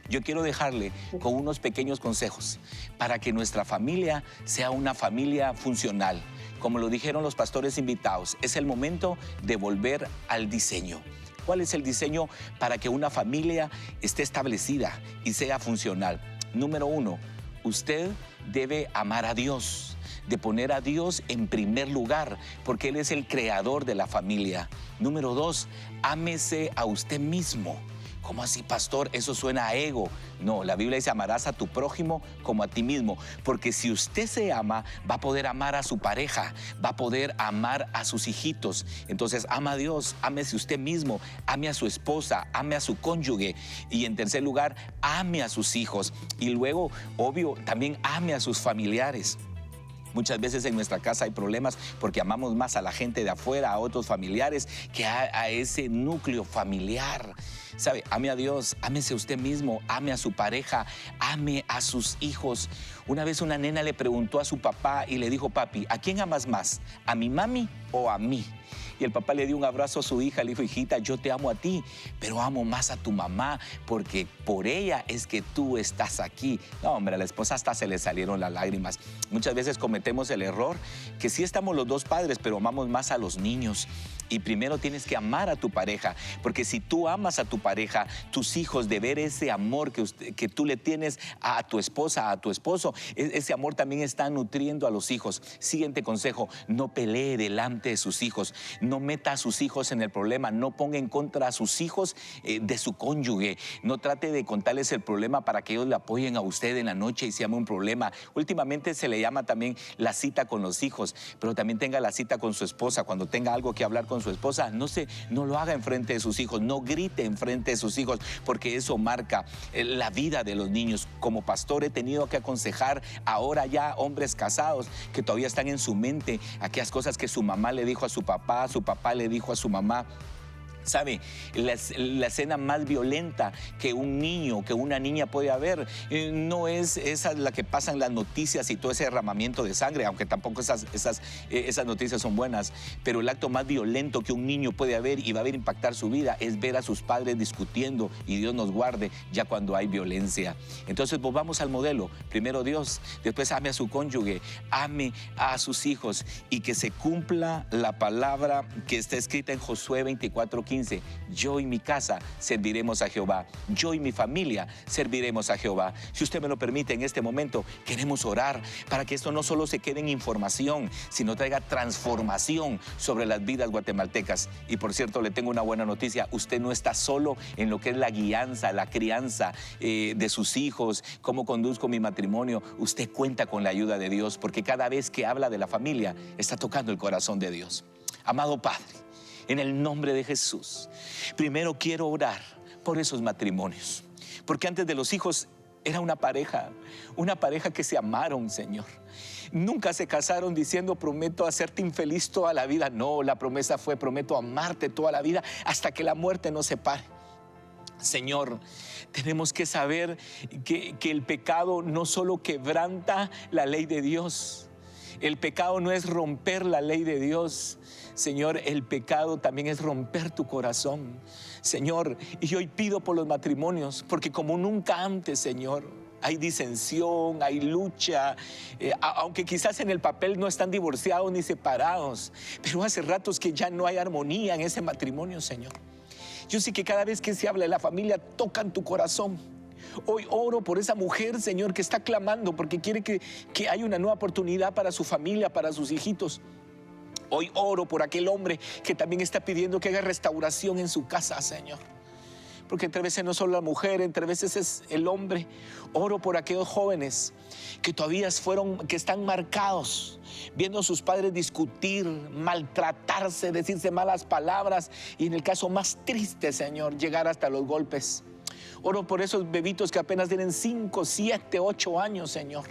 Yo quiero dejarle con unos pequeños consejos para que nuestra familia sea una familia funcional. Como lo dijeron los pastores invitados, es el momento de volver al diseño. ¿Cuál es el diseño para que una familia esté establecida y sea funcional? Número 1, usted debe amar a Dios, de poner a Dios en primer lugar, porque Él es el creador de la familia. Número 2, ámese a usted mismo. ¿Cómo así, pastor? Eso suena a ego. No, la Biblia dice, amarás a tu prójimo como a ti mismo. Porque si usted se ama, va a poder amar a su pareja, va a poder amar a sus hijitos. Entonces, ama a Dios, ámese usted mismo, ame a su esposa, ame a su cónyuge. Y en tercer lugar, ame a sus hijos. Y luego, obvio, también ame a sus familiares. Muchas veces en nuestra casa hay problemas porque amamos más a la gente de afuera, a otros familiares, que a ese núcleo familiar. ¿Sabe? Ame a Dios, ámese a usted mismo, ame a su pareja, ame a sus hijos. Una vez una nena le preguntó a su papá y le dijo, papi, ¿a quién amas más? ¿A mi mami o a mí? Y el papá le dio un abrazo a su hija, le dijo, hijita, yo te amo a ti, pero amo más a tu mamá, porque por ella es que tú estás aquí. No, hombre, a la esposa hasta se le salieron las lágrimas. Muchas veces cometemos el error que sí estamos los dos padres, pero amamos más a los niños. Y primero tienes que amar a tu pareja, porque si tú amas a tu pareja, tus hijos, de ver ese amor que tú le tienes a tu esposa, a tu esposo, ese amor también está nutriendo a los hijos. Siguiente consejo, no pelee delante de sus hijos, no meta a sus hijos en el problema, no ponga en contra a sus hijos de su cónyuge, no trate de contarles el problema para que ellos le apoyen a usted en la noche y se llame un problema. Últimamente se le llama también la cita con los hijos, pero también tenga la cita con su esposa. Cuando tenga algo que hablar con su esposa, no lo haga enfrente de sus hijos, no grite enfrente de sus hijos, porque eso marca la vida de los niños. Como pastor he tenido que aconsejar ahora ya hombres casados que todavía están en su mente aquellas cosas que su mamá le dijo a su papá le dijo a su mamá. ¿Sabe? La escena más violenta que un niño, que una niña puede haber, no es esa la que pasan las noticias y todo ese derramamiento de sangre, aunque tampoco esas noticias son buenas, pero el acto más violento que un niño puede haber y va a impactar su vida es ver a sus padres discutiendo, y Dios nos guarde ya cuando hay violencia. Entonces volvamos al modelo, primero Dios, después ame a su cónyuge, ame a sus hijos, y que se cumpla la palabra que está escrita en Josué 24:15. Yo y mi casa serviremos a Jehová. Yo y mi familia serviremos a Jehová. Si usted me lo permite, en este momento queremos orar para que esto no solo se quede en información, sino traiga transformación sobre las vidas guatemaltecas. Y por cierto, le tengo una buena noticia. Usted no está solo en lo que es la guianza, la crianza de sus hijos, cómo conduzco mi matrimonio. Usted cuenta con la ayuda de Dios, porque cada vez que habla de la familia, está tocando el corazón de Dios. Amado Padre, en el nombre de Jesús, primero quiero orar por esos matrimonios, porque antes de los hijos era una pareja que se amaron, Señor. Nunca se casaron diciendo prometo hacerte infeliz toda la vida. No, la promesa fue prometo amarte toda la vida hasta que la muerte nos separe. Señor, tenemos que saber que el pecado no solo quebranta la ley de Dios. El pecado no es romper la ley de Dios. Señor, el pecado también es romper tu corazón. Señor, y hoy pido por los matrimonios, porque como nunca antes, Señor, hay disensión, hay lucha, aunque quizás en el papel no están divorciados ni separados, pero hace ratos que ya no hay armonía en ese matrimonio, Señor. Yo sé que cada vez que se habla de la familia, tocan tu corazón. Hoy oro por esa mujer, Señor, que está clamando porque quiere que haya una nueva oportunidad para su familia, para sus hijitos. Hoy oro por aquel hombre que también está pidiendo que haga restauración en su casa, Señor. Porque entre veces no es solo la mujer, entre veces es el hombre. Oro por aquellos jóvenes que todavía que están marcados, viendo a sus padres discutir, maltratarse, decirse malas palabras y en el caso más triste, Señor, llegar hasta los golpes. Oro por esos bebitos que apenas tienen 5, 7, 8 años, Señor,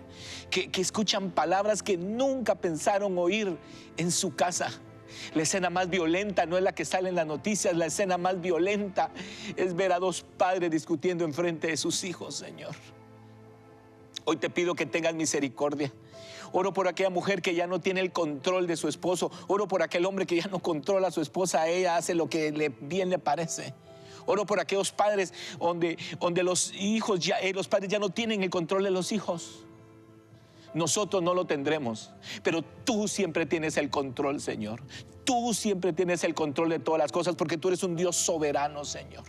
que escuchan palabras que nunca pensaron oír en su casa. La escena más violenta no es la que sale en las noticias, la escena más violenta es ver a dos padres discutiendo enfrente de sus hijos, Señor. Hoy te pido que tengas misericordia. Oro por aquella mujer que ya no tiene el control de su esposo. Oro por aquel hombre que ya no controla a su esposa, ella hace lo que bien le parece. Oro por aquellos padres donde los padres ya no tienen el control de los hijos. Nosotros no lo tendremos, pero tú siempre tienes el control, Señor. Tú siempre tienes el control de todas las cosas porque tú eres un Dios soberano, Señor.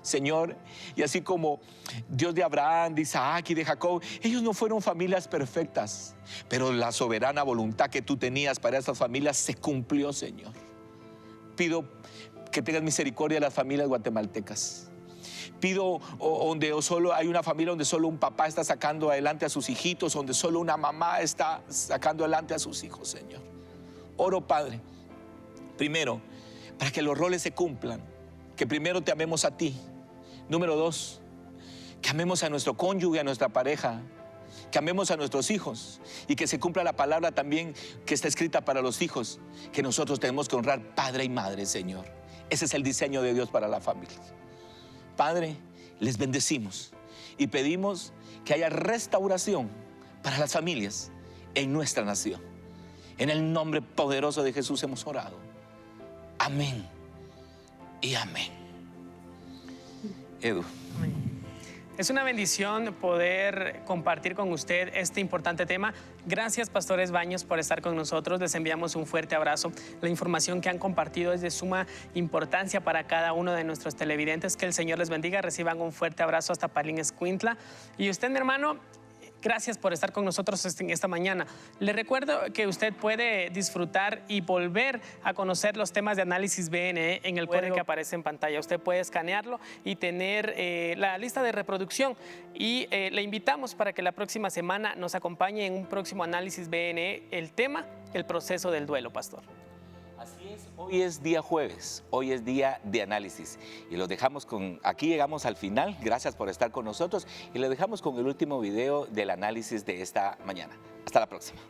Señor, y así como Dios de Abraham, de Isaac y de Jacob, ellos no fueron familias perfectas, pero la soberana voluntad que tú tenías para esas familias se cumplió, Señor. Pido que tengas misericordia de las familias guatemaltecas. Pido donde solo hay una familia donde solo un papá está sacando adelante a sus hijitos, donde solo una mamá está sacando adelante a sus hijos, Señor. Oro, Padre, primero, para que los roles se cumplan, que primero te amemos a ti. Número 2, que amemos a nuestro cónyuge, a nuestra pareja, que amemos a nuestros hijos y que se cumpla la palabra también que está escrita para los hijos, que nosotros tenemos que honrar padre y madre, Señor. Ese es el diseño de Dios para la familia. Padre, les bendecimos y pedimos que haya restauración para las familias en nuestra nación. En el nombre poderoso de Jesús hemos orado. Amén y amén. Edu. Es una bendición poder compartir con usted este importante tema. Gracias, pastores Baños, por estar con nosotros. Les enviamos un fuerte abrazo. La información que han compartido es de suma importancia para cada uno de nuestros televidentes. Que el Señor les bendiga. Reciban un fuerte abrazo hasta Palín Escuintla. Y usted, mi hermano, gracias por estar con nosotros esta mañana. Le recuerdo que usted puede disfrutar y volver a conocer los temas de análisis BNE en el código que aparece en pantalla. Usted puede escanearlo y tener la lista de reproducción. Y le invitamos para que la próxima semana nos acompañe en un próximo análisis BNE el tema, el proceso del duelo, pastor. Así es, hoy es día jueves, hoy es día de análisis y los dejamos aquí llegamos al final, gracias por estar con nosotros y los dejamos con el último video del análisis de esta mañana. Hasta la próxima.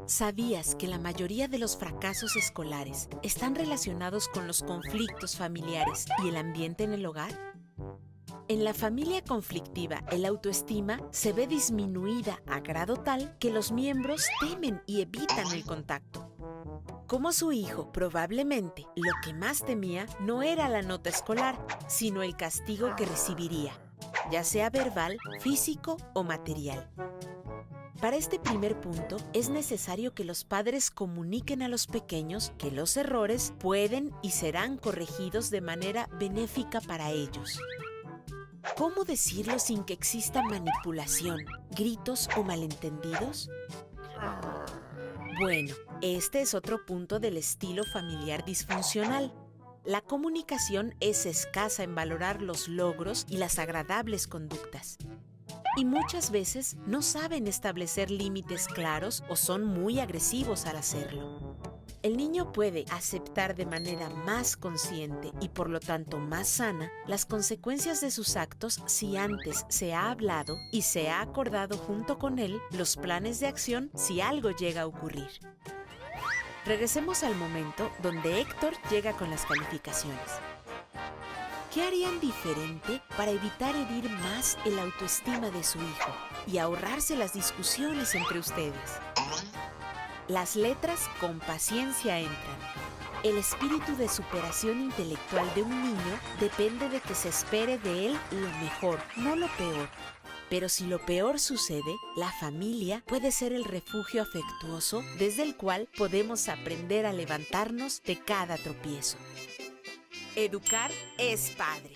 ¿Sabías que la mayoría de los fracasos escolares están relacionados con los conflictos familiares y el ambiente en el hogar? En la familia conflictiva, el autoestima se ve disminuida a grado tal que los miembros temen y evitan el contacto. Como su hijo, probablemente lo que más temía no era la nota escolar, sino el castigo que recibiría, ya sea verbal, físico o material. Para este primer punto, es necesario que los padres comuniquen a los pequeños que los errores pueden y serán corregidos de manera benéfica para ellos. ¿Cómo decirlo sin que exista manipulación, gritos o malentendidos? Bueno, este es otro punto del estilo familiar disfuncional. La comunicación es escasa en valorar los logros y las agradables conductas. Y muchas veces no saben establecer límites claros o son muy agresivos al hacerlo. El niño puede aceptar de manera más consciente y por lo tanto más sana las consecuencias de sus actos si antes se ha hablado y se ha acordado junto con él los planes de acción si algo llega a ocurrir. Regresemos al momento donde Héctor llega con las calificaciones. ¿Qué harían diferente para evitar herir más el autoestima de su hijo y ahorrarse las discusiones entre ustedes? Las letras con paciencia entran. El espíritu de superación intelectual de un niño depende de que se espere de él lo mejor, no lo peor. Pero si lo peor sucede, la familia puede ser el refugio afectuoso desde el cual podemos aprender a levantarnos de cada tropiezo. Educar es padre.